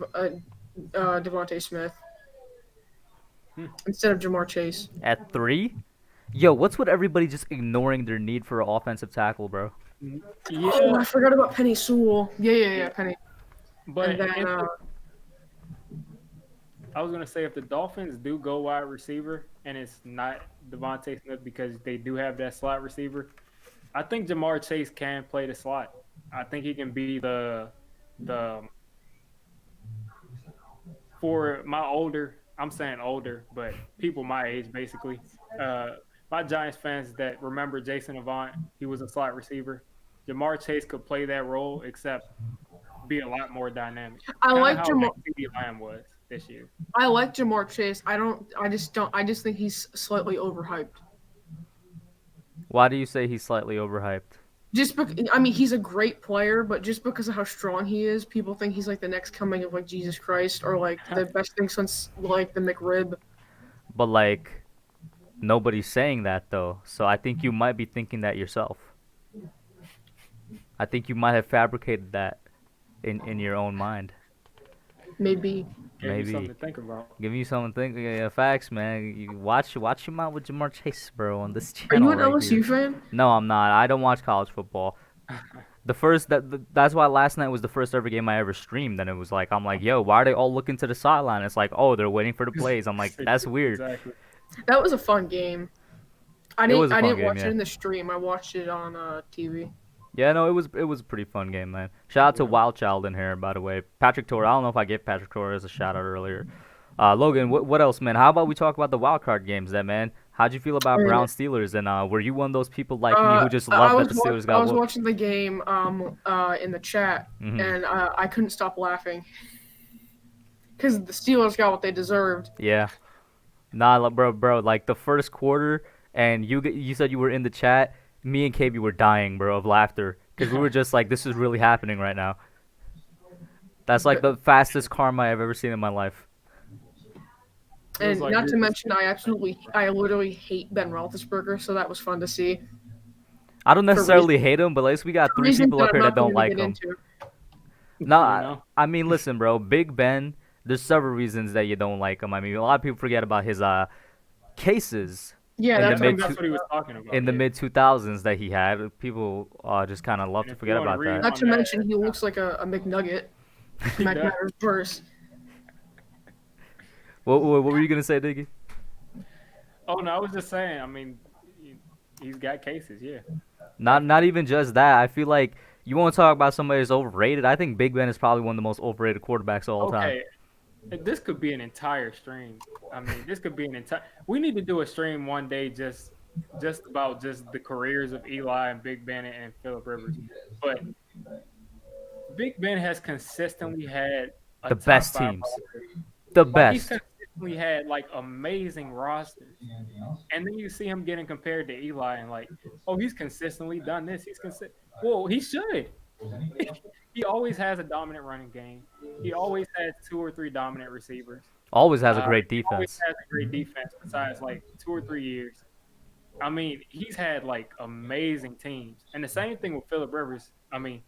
DeVonta Smith instead of Jamar Chase. At 3? Yo, what's with everybody just ignoring their need for an offensive tackle, bro? Yeah. Oh, I forgot about Penny Sewell. Yeah, Penny. But then, I was gonna say if the Dolphins do go wide receiver and it's not DeVonta Smith because they do have that slot receiver, I think Jamar Chase can play the slot. I think he can be the for I'm saying older, but people my age basically. My Giants fans that remember Jason Avant, he was a slot receiver. Jamar Chase could play that role, except be a lot more dynamic. I like how Jamar. CeeDee Lamb was this year. I like Jamar Chase. I just think he's slightly overhyped. Why do you say he's slightly overhyped? Just because, I mean, he's a great player, but just because of how strong he is, people think he's like the next coming of like Jesus Christ or like the best thing since like the McRib. But like, nobody's saying that though, so I think you might be thinking that yourself. I think you might have fabricated that in your own mind. Maybe. Maybe something to think about. Give you something to think. Yeah, facts, man. You watch your mouth with Jamar Chase, bro, on this Are channel. you an LSU fan? No, I'm not. I don't watch college football. That's why last night was the first ever game I ever streamed. And it was like, I'm like, yo, why are they all looking to the sideline? It's like, oh, they're waiting for the plays. I'm like, that's weird. Exactly. That was a fun game. I didn't watch game, it in the stream. I watched it on TV. Yeah, no, it was a pretty fun game, man. Shout out to Wild Child in here, by the way. Patrick Torres. I don't know if I gave Patrick Torres a shout out earlier. Logan, what else, man? How about we talk about the wild card games, then, man? How'd you feel about Brown Steelers? And were you one of those people like me who just loved that the Steelers got I was watching the game in the chat, and I couldn't stop laughing because the Steelers got what they deserved. Yeah. Nah, bro, like the first quarter, and you said you were in the chat. Me and KB were dying, bro, of laughter because we were just like, this is really happening right now. That's like the fastest karma I've ever seen in my life. And not to mention, I literally hate Ben Roethlisberger, so that was fun to see. I don't necessarily hate him, but at least we got three people up here that don't like him. No, I mean, listen, bro, Big Ben, there's several reasons that you don't like him. I mean, a lot of people forget about his cases. Yeah, that's what he was talking about. In the mid-2000s that he had. People just kind of love to forget about that. Not to mention, he looks like a McNugget. McNugget's verse. What were you going to say, Diggy? Oh, no, I was just saying, I mean, he's got cases, yeah. Not even just that. I feel like you want to talk about somebody that's overrated. I think Big Ben is probably one of the most overrated quarterbacks of all time. Okay. This could be an entire stream. I mean, this could be an entire. We need to do a stream one day just about just the careers of Eli and Big Ben and Phillip Rivers. But Big Ben has consistently had the best teams. The best. He's consistently had like amazing rosters, and then you see him getting compared to Eli and like, oh, he's consistently done this. Well, he should. He always has a dominant running game. He always has 2 or 3 dominant receivers. Always has a great defense. Always has a great defense besides like 2 or 3 years. I mean, he's had like amazing teams. And the same thing with Phillip Rivers. I mean,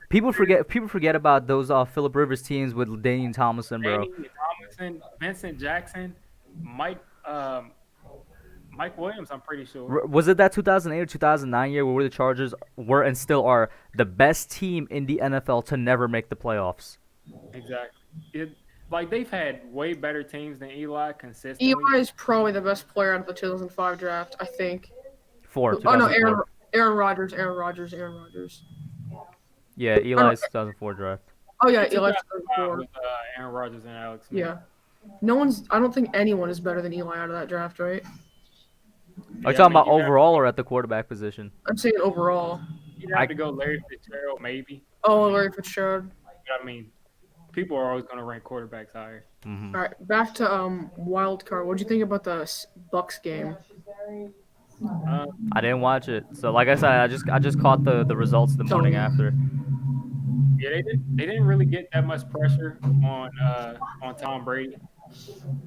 people forget about those Phillip Rivers teams with Daniel Tomlinson, bro. Daniel Tomlinson, Vincent Jackson, Mike Williams, I'm pretty sure. Was it that 2008 or 2009 year where the Chargers were and still are the best team in the NFL to never make the playoffs? Exactly. Like, they've had way better teams than Eli consistently. Eli is probably the best player out of the 2005 draft, I think. 4. Oh, no, Aaron Rodgers. Yeah, Eli's 2004 draft. Oh, yeah, Eli's 2004. With Aaron Rodgers and Alex Smith. Yeah. I don't think anyone is better than Eli out of that draft, right? Are you talking about overall or at the quarterback position? I'm saying overall. You'd have to go Larry Fitzgerald, maybe. Oh, Larry Fitzgerald. I mean, people are always going to rank quarterbacks higher. Mm-hmm. All right, back to Wildcard. What do you think about the Bucks game? I didn't watch it, so like I said, I just caught the results the morning after. Yeah, they didn't really get that much pressure on Tom Brady,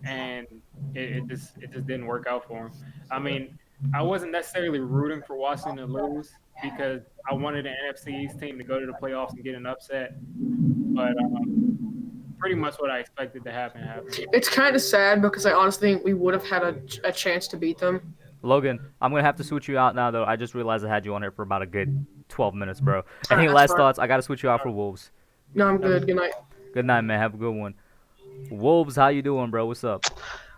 and it just didn't work out for him. I mean, I wasn't necessarily rooting for Washington to lose because I wanted an NFC East team to go to the playoffs and get an upset, but pretty much what I expected to happen happened. It's kind of sad because I honestly think we would have had a chance to beat them. Logan, I'm going to have to switch you out now, though. I just realized I had you on here for about a good 12 minutes, bro. Any last thoughts? I got to switch you out for Wolves. No, I'm good. Good night. Good night, man. Have a good one. Wolves, how you doing, bro? What's up?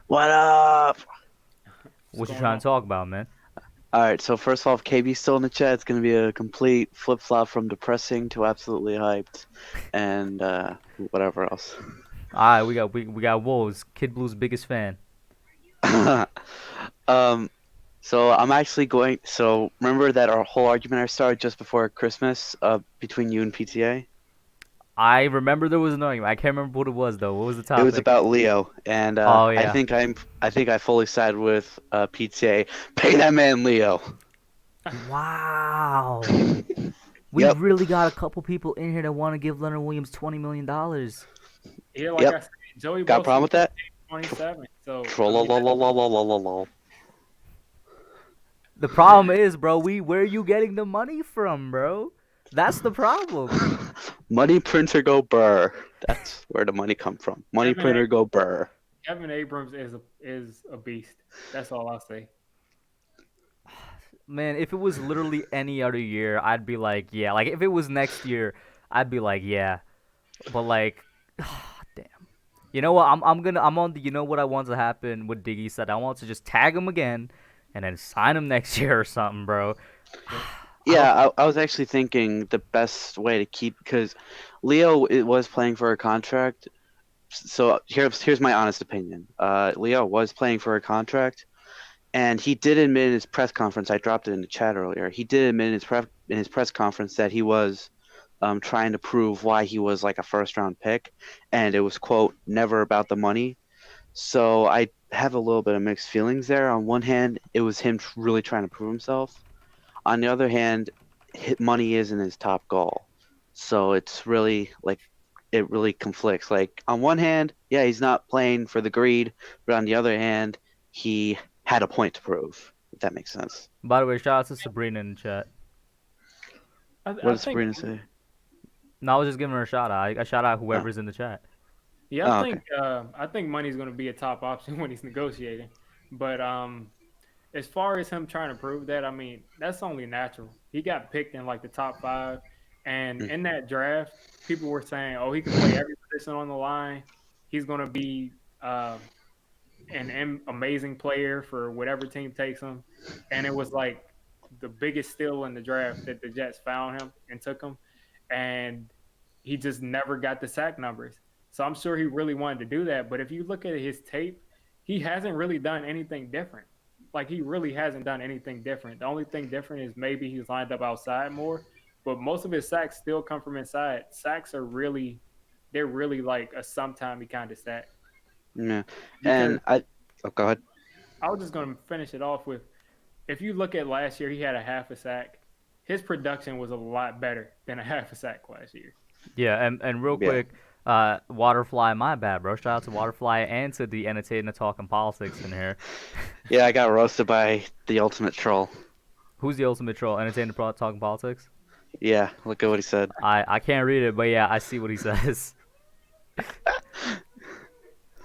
What up? What you trying to talk about, man? All right, so first off, KB's still in the chat. It's going to be a complete flip-flop from depressing to absolutely hyped, and whatever else. All right, we got Wolves, Kid Blue's biggest fan. So I'm actually going. So remember that our whole argument I started just before Christmas, between you and PTA. I remember there was an argument. I can't remember what it was though. What was the It topic? was about Leo, and Oh yeah. I think I fully side with PTA. Pay that man Leo. Wow. We Yep. really got a couple people in here that want to give Leonard Williams $20 million. Yeah, like Yep. I said, Joey Got a Bosa problem with that? 27. So Trollololololololol. The problem is, bro, where are you getting the money from, bro? That's the problem. Money printer go burr. That's where the money come from. Money Kevin printer go burr. Kevin Abrams is a beast. That's all I'll say. Man, if it was literally any other year, I'd be like, yeah. Like, if it was next year, I'd be like, yeah. But, like, damn. You know what? I'm on the, you know what I want to happen, what Diggy said. I want to just tag him again and then sign him next year or something, bro. Yeah, I was actually thinking the best way to keep, because Leo was playing for a contract. So here's my honest opinion. Leo was playing for a contract, and he did admit in his press conference. I dropped it in the chat earlier. He did admit in his press conference that he was trying to prove why he was like a first-round pick, and it was, quote, never about the money. So I have a little bit of mixed feelings there. On one hand, it was him really trying to prove himself. On the other hand, money isn't his top goal. So it's really like, it really conflicts. Like, on one hand, yeah, he's not playing for the greed, but on the other hand, he had a point to prove, if that makes sense. By the way, shout out to Sabrina in the chat. What does Sabrina say? No, I was just giving her a shout out. I shout out whoever's in the chat. Yeah, Oh, I think money's going to be a top option when he's negotiating. But as far as him trying to prove that, I mean, that's only natural. He got picked in like the top 5, and in that draft, people were saying, "Oh, he can play every position on the line. He's going to be an amazing player for whatever team takes him." And it was like the biggest steal in the draft that the Jets found him and took him, and he just never got the sack numbers. So I'm sure he really wanted to do that. But if you look at his tape, he hasn't really done anything different. Like, he really hasn't done anything different. The only thing different is maybe he's lined up outside more. But most of his sacks still come from inside. Sacks are really, they're really like a sometimey kind of sack. Yeah. And go ahead. I was just going to finish it off with, if you look at last year, he had a half a sack. His production was a lot better than a half a sack last year. Yeah, and real quick, Waterfly, my bad, bro. Shout out to Waterfly and to the Entertainment Talking Politics in here. Yeah, I got roasted by the ultimate troll. Who's the ultimate troll? Entertainment Talking Politics? Yeah, look at what he said. I can't read it, but yeah, I see what he says.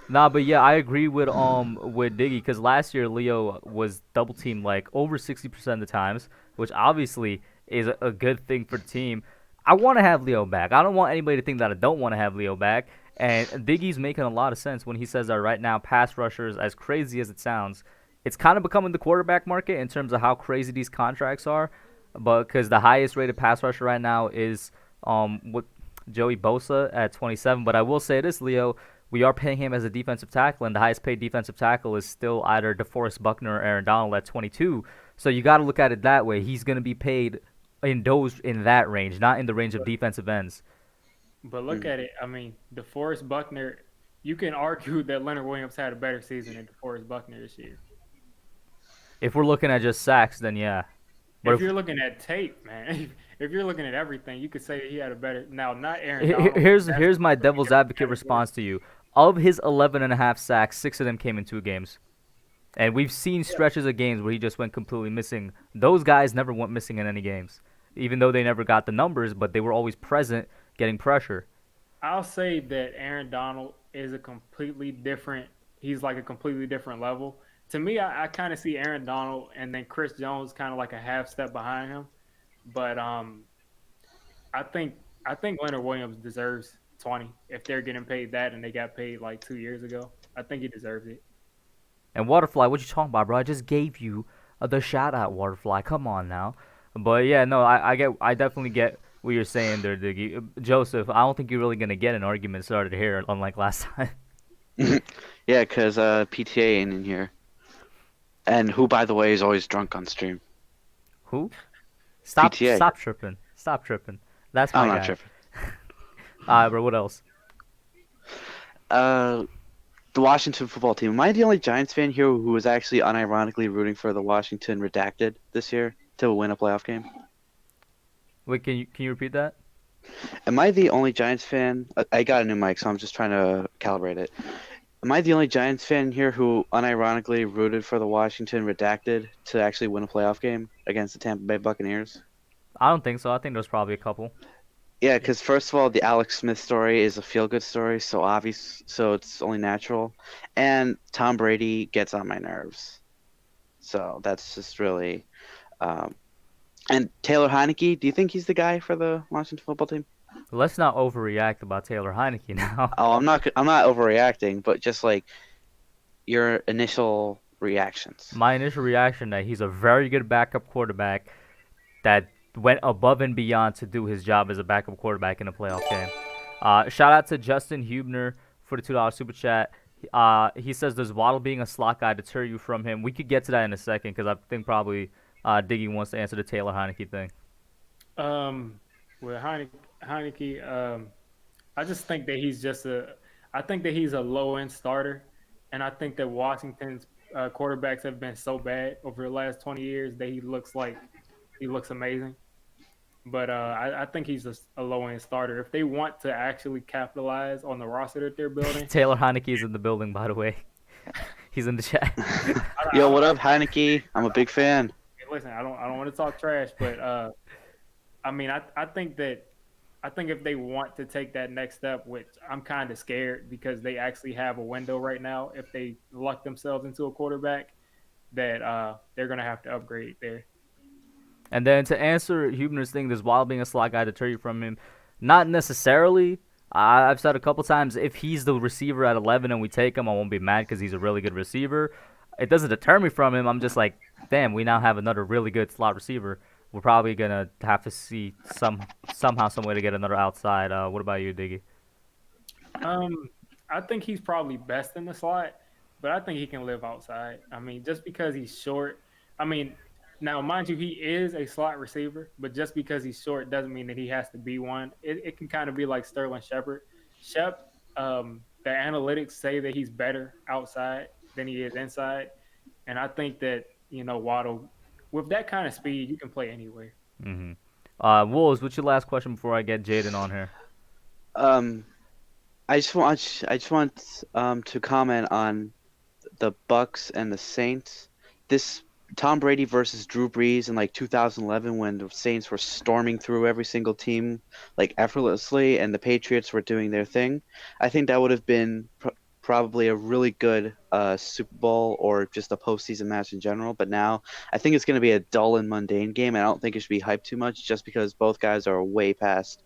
Nah, but yeah, I agree with Diggy, because last year Leo was double teamed like over 60% of the times, which obviously is a good thing for the team. I want to have Leo back. I don't want anybody to think that I don't want to have Leo back. And Diggy's making a lot of sense when he says that right now pass rushers, as crazy as it sounds, it's kind of becoming the quarterback market in terms of how crazy these contracts are. But because the highest rated pass rusher right now is with Joey Bosa at 27. But I will say this, Leo, we are paying him as a defensive tackle, and the highest paid defensive tackle is still either DeForest Buckner or Aaron Donald at 22. So you got to look at it that way. He's going to be paid in that range, not in the range of defensive ends. But look at it. I mean, DeForest Buckner, you can argue that Leonard Williams had a better season than DeForest Buckner this year. If we're looking at just sacks, then yeah. But if you're looking at tape, man, if you're looking at everything, you could say that he had a better. Now, not Aaron Donald. Here's my devil's advocate response to you. Of his 11.5 sacks, 6 of them came in 2 games. And we've seen stretches of games where he just went completely missing. Those guys never went missing in any games, even though they never got the numbers, but they were always present getting pressure. I'll say that Aaron Donald is he's like a completely different level. To me, I kind of see Aaron Donald and then Chris Jones kind of like a half step behind him. But I think Leonard Williams deserves 20 if they're getting paid that and they got paid like 2 years ago. I think he deserves it. And Waterfly, what you talking about, bro? I just gave you The shout out Waterfly. Come on now. But yeah, no, I definitely get what you're saying there, Diggy. Joseph, I don't think you're really gonna get an argument started here, unlike last time. Yeah, because PTA ain't in here. And who, by the way, is always drunk on stream. Who? Stop PTA. stop tripping. Stop tripping. That's my I'm guy. not tripping. Alright, bro, what else? The Washington football team. Am I the only Giants fan here who was actually unironically rooting for the Washington Redacted this year to win a playoff game? Wait, can you repeat that? Am I the only Giants fan? I got a new mic, so I'm just trying to calibrate it. Am I the only Giants fan here who unironically rooted for the Washington Redacted to actually win a playoff game against the Tampa Bay Buccaneers? I don't think so. I think there's probably a couple. Yeah, because first of all, the Alex Smith story is a feel-good story, so obvious, so it's only natural. And Tom Brady gets on my nerves, so that's just really. And Taylor Heineke, do you think he's the guy for the Washington football team? Let's not overreact about Taylor Heineke now. Oh, I'm not overreacting, but just like your initial reactions. My initial reaction that he's a very good backup quarterback that went above and beyond to do his job as a backup quarterback in a playoff game. Shout out to Justin Hubner for the $2 super chat. He says, does Waddle being a slot guy deter you from him? We could get to that in a second because I think probably Diggy wants to answer the Taylor Heineke thing. With Heineke, I just think that he's just I think that he's a low-end starter, and I think that Washington's quarterbacks have been so bad over the last 20 years that he looks amazing. But I think he's a low-end starter. If they want to actually capitalize on the roster that they're building. Taylor Heineke is in the building, by the way. He's in the chat. Yo, what up, Heineke? I'm a big fan. Hey, listen, I don't want to talk trash, but I mean, I think if they want to take that next step, which I'm kind of scared because they actually have a window right now, if they luck themselves into a quarterback, that they're going to have to upgrade there. And then to answer Hubner's thing, does Waddle being a slot guy deter you from him? Not necessarily. I've said a couple times, if he's the receiver at 11 and we take him, I won't be mad because he's a really good receiver. It doesn't deter me from him. I'm just like, damn, we now have another really good slot receiver. We're probably going to have to see somehow, some way to get another outside. What about you, Diggy? I think he's probably best in the slot, but I think he can live outside. I mean, just because he's short. I mean, now, mind you, he is a slot receiver, but just because he's short doesn't mean that he has to be one. It can kind of be like Sterling Shepard. The analytics say that he's better outside than he is inside. And I think that, Waddle, with that kind of speed, you can play anywhere. Mm-hmm. Wolves, what's your last question before I get Jaden on here? I just want to comment on the Bucks and the Saints. This Tom Brady versus Drew Brees in like 2011 when the Saints were storming through every single team like effortlessly and the Patriots were doing their thing. I think that would have been probably a really good Super Bowl or just a postseason match in general. But now I think it's going to be a dull and mundane game, and I don't think it should be hyped too much just because both guys are way past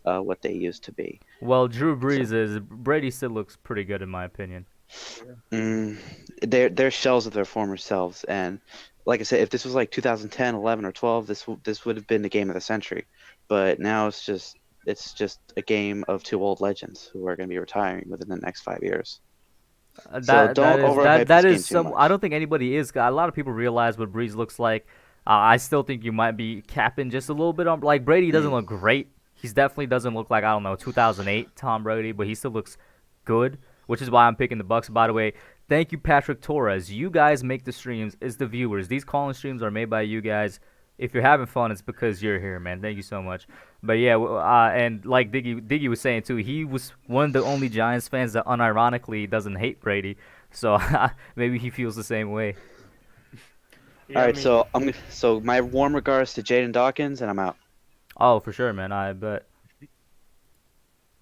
what they used to be. Well, Drew Brees Brady still looks pretty good in my opinion. They're shells of their former selves, and like I said, if this was like 2010, 11, or 12, this would have been the game of the century. But now it's just a game of two old legends who are going to be retiring within the next 5 years. So don't overhype this game too much. I don't think anybody is. A lot of people realize what Brees looks like. I still think you might be capping just a little bit on. Like Brady doesn't look great. He definitely doesn't look like 2008 Tom Brady, but he still looks good, which is why I'm picking the Bucks. By the way, thank you, Patrick Torres. You guys make the streams. It's the viewers. These calling streams are made by you guys. If you're having fun, it's because you're here, man. Thank you so much. But yeah, and like Diggy was saying too, he was one of the only Giants fans that unironically doesn't hate Brady. So maybe he feels the same way. Yeah, all right, so my warm regards to Jaden Dawkins, and I'm out. Oh, for sure, man. I bet.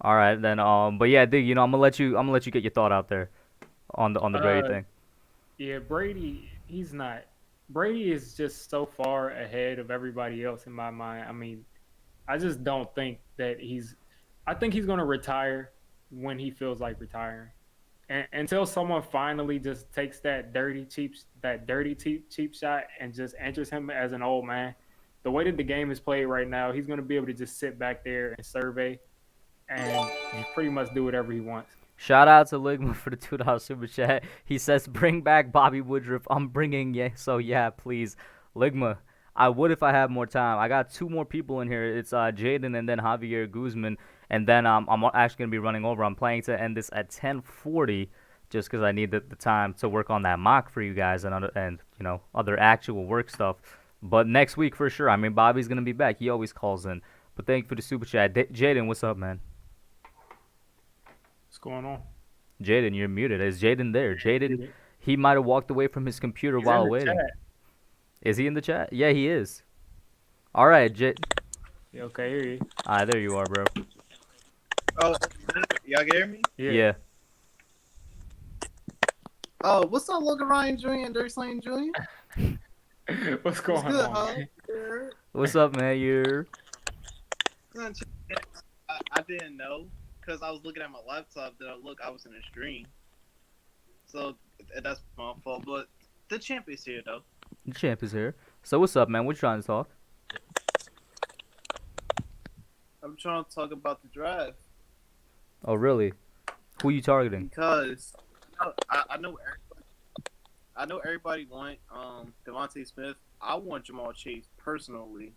All right, then. But yeah, Diggy, I'm gonna let you get your thought out there on the Brady thing. Yeah, Brady, he's not. Brady is just so far ahead of everybody else in my mind. I mean, I just don't think that I think he's going to retire when he feels like retiring. until someone finally just takes that dirty cheap shot and just enters him as an old man, the way that the game is played right now, he's going to be able to just sit back there and survey and pretty much do whatever he wants. Shout out to Ligma for the $2 super chat. He says, "Bring back Bobby Woodruff." I'm bringing, yeah, please, Ligma. I would if I had more time. I got 2 more people in here. It's Jaden and then Javier Guzman, and then I'm actually gonna be running over. I'm planning to end this at 10:40, just because I need the time to work on that mock for you guys and other actual work stuff. But next week for sure. I mean, Bobby's gonna be back. He always calls in. But thank you for the super chat, Jaden. What's up, man? What's going on? Jaden, you're muted. Is Jaden there? Jaden, he might have walked away from his computer while waiting. Chat. Is he in the chat? Yeah, he is. All right, Yeah, okay, here you. There you are, bro. Oh, y'all can hear me? Yeah. Oh, what's up, Logan Ryan Jr. and Dirk Slane Jr.? What's going Good, on? huh? Man? What's up, man? You're. I didn't know because I was looking at my laptop that I was in a stream. So that's my fault. But the champ is here, though. The champ is here. So what's up, man? What you trying to talk? I'm trying to talk about the draft. Oh, really? Who you targeting? Because I know everybody want DeVonta Smith. I want Jamal Chase personally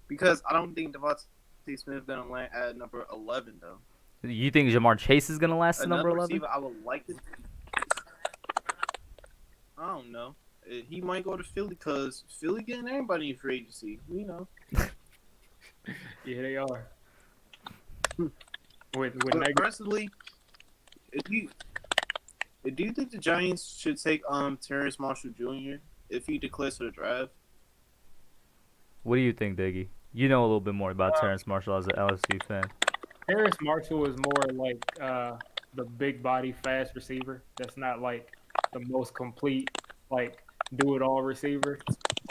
because I don't think DeVonta Smith gonna land at number 11 though. You think Jamar Chase is gonna last at number 11? Receiver I would like to. I don't know. He might go to Philly because Philly getting everybody in free agency. You know. Yeah, they are. Personally, do you think the Giants should take Terrence Marshall Jr. if he declares for the draft? What do you think, Diggy? You know a little bit more about Terrence Marshall as an LSU fan. Terrence Marshall is more like the big body, fast receiver. That's not like the most complete, like do it all receiver.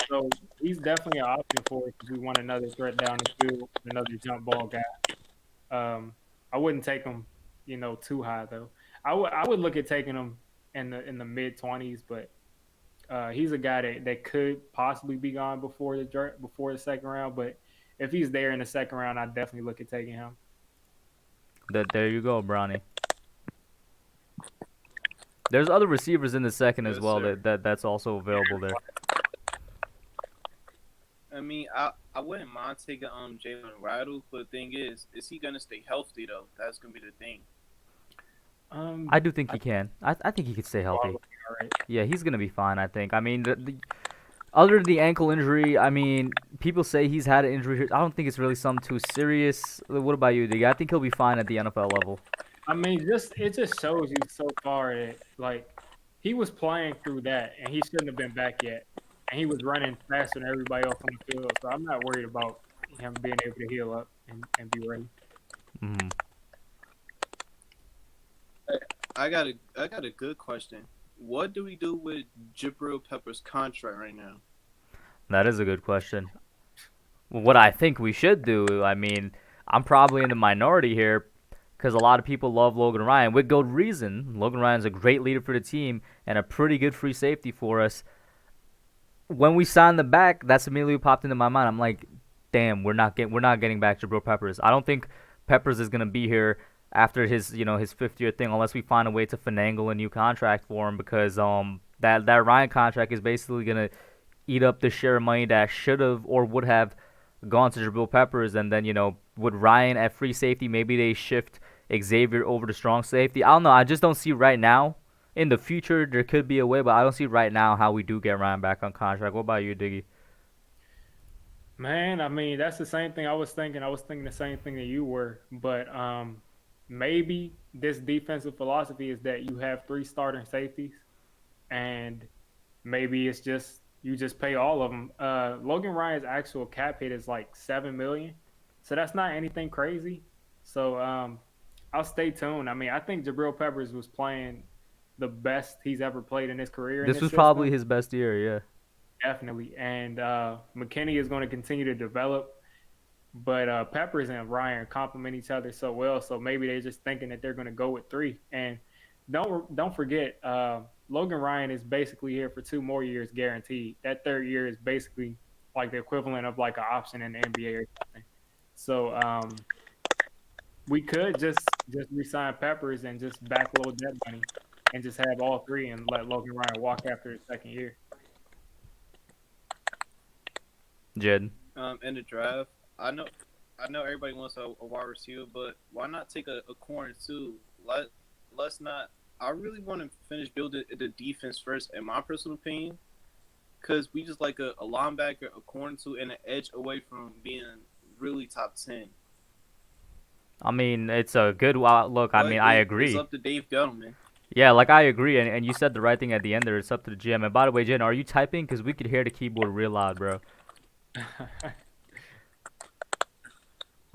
So he's definitely an option for us if we want another threat down the field, another jump ball guy. I wouldn't take him, too high though. I would look at taking him in the mid-20s, but he's a guy that could possibly be gone before the second round. But if he's there in the second round, I'd definitely look at taking him. There you go, Bronny. There's other receivers in the second as well that's also available there. I mean, I wouldn't mind taking Jalen Waddle, but the thing is he gonna stay healthy though? That's gonna be the thing. I do think he can. I think he could stay healthy. Right. Yeah, he's gonna be fine. I think. I mean, other than the ankle injury, I mean, people say he's had an injury here. I don't think it's really something too serious. What about you, Diggy? I think he'll be fine at the NFL level. I mean, it just shows you so far that like he was playing through that, and he shouldn't have been back yet. And he was running faster than everybody else on the field, so I'm not worried about him being able to heal up and be ready. Mm-hmm. I got a good question. What do we do with Jabril Peppers' contract right now? That is a good question. What I think we should do, I mean, I'm probably in the minority here because a lot of people love Logan Ryan. With good reason. Logan Ryan's a great leader for the team and a pretty good free safety for us. When we signed the back, that's immediately what popped into my mind. I'm like, damn, we're not getting back Jabril Peppers. I don't think Peppers is gonna be here after his fifth year thing unless we find a way to finagle a new contract for him because that Ryan contract is basically gonna eat up the share of money that should have or would have gone to Jabril Peppers, and then with Ryan at free safety, maybe they shift Xavier over to strong safety. I don't know. I just don't see right now. In the future, there could be a way, but I don't see right now how we do get Ryan back on contract. What about you, Diggy? Man, I mean, that's the same thing I was thinking. I was thinking the same thing that you were. But maybe this defensive philosophy is that you have 3 starting safeties, and maybe it's just you just pay all of them. Logan Ryan's actual cap hit is like $7 million, so that's not anything crazy. So I'll stay tuned. I mean, I think Jabril Peppers was playing the best he's ever played in his career. This was probably his best year, yeah. Definitely. And McKinney is going to continue to develop. But Peppers and Ryan complement each other so well. So maybe they're just thinking that they're going to go with 3. And don't forget, Logan Ryan is basically here for 2 more years guaranteed. That third year is basically like the equivalent of like an option in the NBA or something. So we could just resign Peppers and just backload that money and just have all three and let Logan Ryan walk after his second year. Jaden. In the draft, I know everybody wants a wide receiver, but why not take a corner too? Let's not. I really want to finish building the defense first, in my personal opinion, because we just like a linebacker, a corner too, and an edge away from being really top 10. I mean, it's a good outlook. I mean, I agree. It's up to Dave Gettleman. Yeah, like I agree, and you said the right thing at the end there. It's up to the GM. And by the way, Jen, are you typing? Because we could hear the keyboard real loud, bro.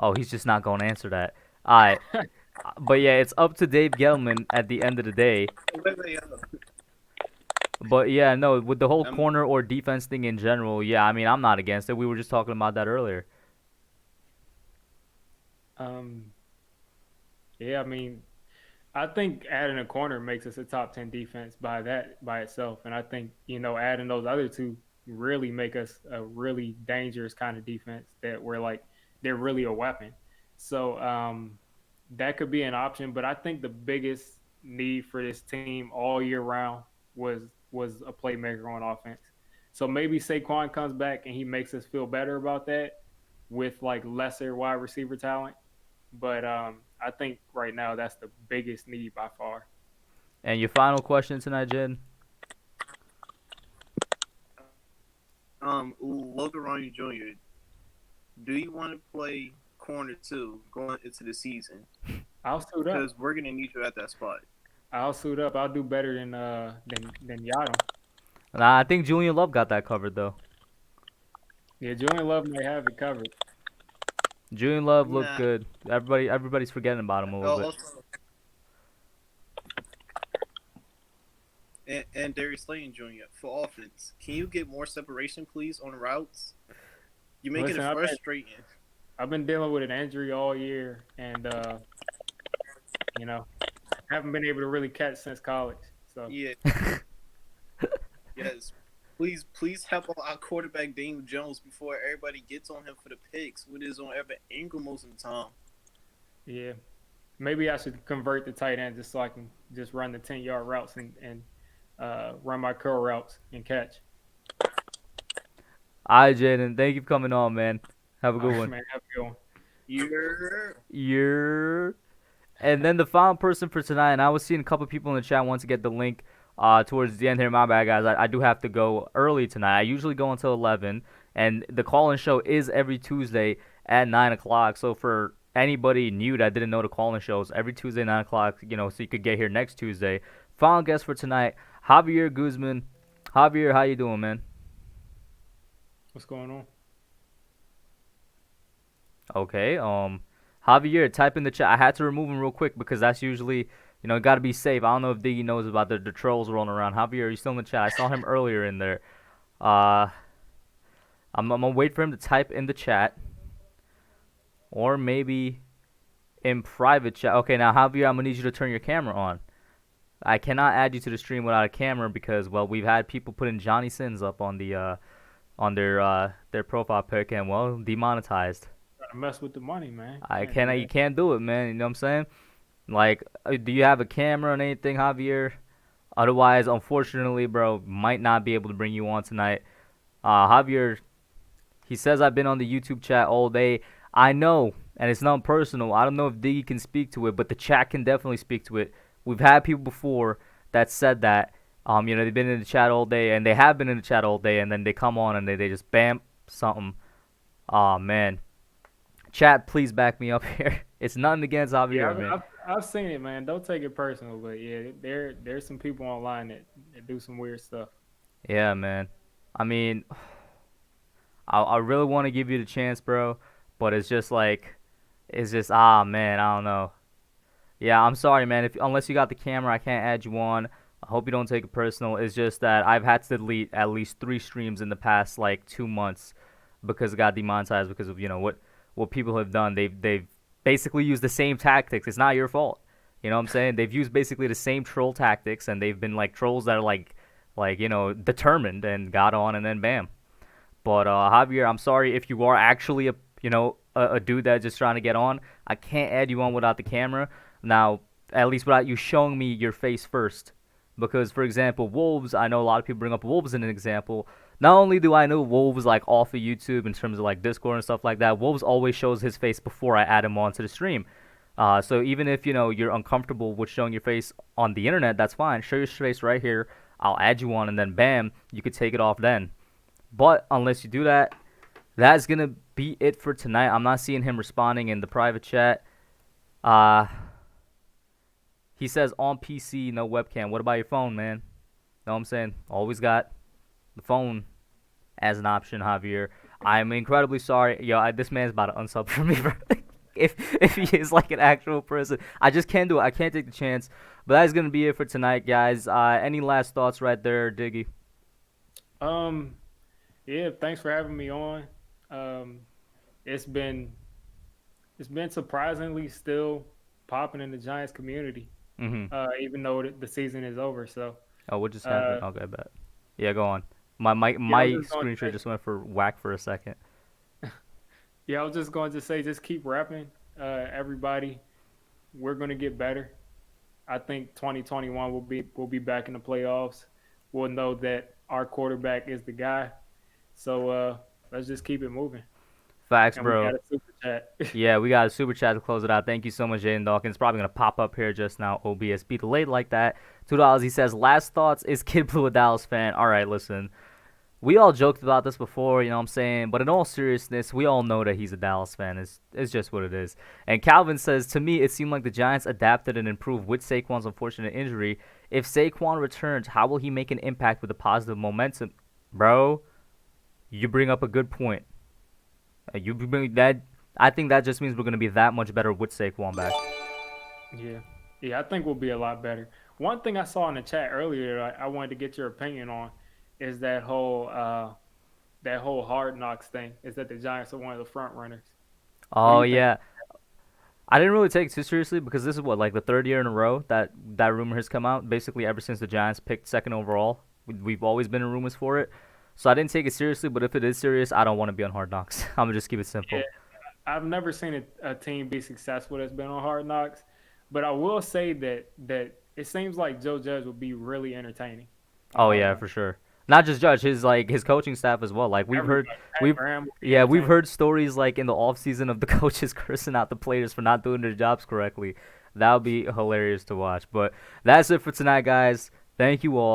Oh, he's just not going to answer that. All right. But yeah, it's up to Dave Gettleman at the end of the day. But yeah, no, with the whole corner or defense thing in general, yeah, I mean, I'm not against it. We were just talking about that earlier. Yeah, I mean, I think adding a corner makes us a top 10 defense by itself, and I think adding those other two really make us a really dangerous kind of defense that they're really a weapon. So that could be an option, but I think the biggest need for this team all year round was a playmaker on offense. So maybe Saquon comes back and he makes us feel better about that with like lesser wide receiver talent. But I think right now that's the biggest need by far. And your final question tonight, Jen? Logan Ryan Jr., do you want to play corner too going into the season? I'll suit up. Because we're going to need you at that spot. I'll suit up. I'll do better than Yadam. Nah, I think Julian Love got that covered, though. Yeah, Julian Love may have it covered. Julian Love looked good. Everybody's forgetting about him a little bit. And Darius Slayton Jr. for offense. Can you get more separation, please, on routes? You're making it frustrating. I've been dealing with an injury all year, and haven't been able to really catch since college. So yeah. Yes. Please help our quarterback Daniel Jones before everybody gets on him for the picks. What is on Evan Ingram most of the time? Yeah. Maybe I should convert the tight end just so I can just run the 10-yard routes and run my curl routes and catch. All right, Jaden. Thank you for coming on, man. Have a good one. Man, have a good one. Yeah. And then the final person for tonight, and I was seeing a couple people in the chat want to get the link towards the end here. My bad, guys. I do have to go early tonight. I usually go until 11, and the call-in show is every Tuesday at 9 o'clock. So for anybody new that didn't know the call-in shows, every Tuesday, 9 o'clock, so you could get here next Tuesday. Final guest for tonight, Javier Guzman. Javier, how you doing, man? What's going on? Okay, Javier, type in the chat. I had to remove him real quick because that's usually, got to be safe. I don't know if Diggy knows about the trolls rolling around. Javier, are you still in the chat? I saw him earlier in there. I'm going to wait for him to type in the chat. Or maybe in private chat. Okay, now, Javier, I'm going to need you to turn your camera on. I cannot add you to the stream without a camera because, well, we've had people putting Johnny Sins up on the on their profile pic and, well, demonetized. Gotta mess with the money, man. You can't do it, man. You know what I'm saying? Like, do you have a camera or anything, Javier? Otherwise, unfortunately, bro, might not be able to bring you on tonight. Javier, he says I've been on the YouTube chat all day. I know, and it's not personal. I don't know if Diggy can speak to it, but the chat can definitely speak to it. We've had people before that said that. They've been in the chat all day, and they have been in the chat all day, and then they come on and they just bam something. Oh man. Chat, please back me up here. It's nothing against Javier, man. I've seen it, man. Don't take it personal, but yeah, there's some people online that do some weird stuff. Yeah, man. I mean, I really want to give you the chance, bro, but it's just man, I don't know. Yeah, I'm sorry, man. Unless you got the camera, I can't add you on. I hope you don't take it personal. It's just that I've had to delete at least 3 streams in the past 2 months because it got demonetized because of what people have done. They've basically used the same tactics. It's not your fault. You know what I'm saying? They've used basically the same troll tactics, and they've been like trolls that are like determined and got on, and then bam. But Javier, I'm sorry if you are actually a dude that's just trying to get on. I can't add you on without the camera. Now, at least without you showing me your face first. Because, for example, Wolves, I know a lot of people bring up Wolves as an example. Not only do I know Wolves like off of YouTube in terms of like Discord and stuff like that, Wolves always shows his face before I add him onto the stream. So even if you're uncomfortable with showing your face on the internet, that's fine. Show your face right here. I'll add you on, and then bam, you could take it off then. But unless you do that, that's gonna be it for tonight. I'm not seeing him responding in the private chat. He says on PC, no webcam. What about your phone, man? Know what I'm saying? Always got the phone as an option, Javier. I'm incredibly sorry. Yo, this man's about to unsub for me, bro. if he is like an actual person. I just can't do it. I can't take the chance. But that's going to be it for tonight, guys. Any last thoughts right there, Diggy? Yeah, thanks for having me on. It's been surprisingly still popping in the Giants community. Even though the season is over. So. Oh, what just happened? Okay, bet. Yeah, go on. My screen share just went for whack for a second. Yeah, I was just going to say, just keep rapping, everybody. We're going to get better. I think 2021 will be back in the playoffs. We'll know that our quarterback is the guy. So let's just keep it moving. Facts, and bro. We got a super chat. Yeah, we got a super chat to close it out. Thank you so much, Jaden Dawkins. Probably going to pop up here just now. OBSB delayed like that. $2. He says, last thoughts, is Kid Blue a Dallas fan? All right, listen. We all joked about this before, you know what I'm saying? But in all seriousness, we all know that he's a Dallas fan. It's just what it is. And Calvin says, to me, it seemed like the Giants adapted and improved with Saquon's unfortunate injury. If Saquon returns, how will he make an impact with the positive momentum? Bro, you bring up a good point. You bring that. I think that just means we're going to be that much better with Saquon back. Yeah, I think we'll be a lot better. One thing I saw in the chat earlier that I wanted to get your opinion on is that whole Hard Knocks thing. Is that the Giants are one of the front runners? Oh yeah, I didn't really take it too seriously because this is like the third year in a row that rumor has come out. Basically, ever since the Giants picked second overall, we've always been in rumors for it. So I didn't take it seriously, but if it is serious, I don't want to be on Hard Knocks. I'm gonna just keep it simple. Yeah, I've never seen a team be successful that's been on Hard Knocks, but I will say that it seems like Joe Judge will be really entertaining. Oh yeah, for sure. Not just Judge, his coaching staff as well. Like we've heard stories like in the offseason of the coaches cursing out the players for not doing their jobs correctly. That would be hilarious to watch. But that's it for tonight, guys. Thank you all.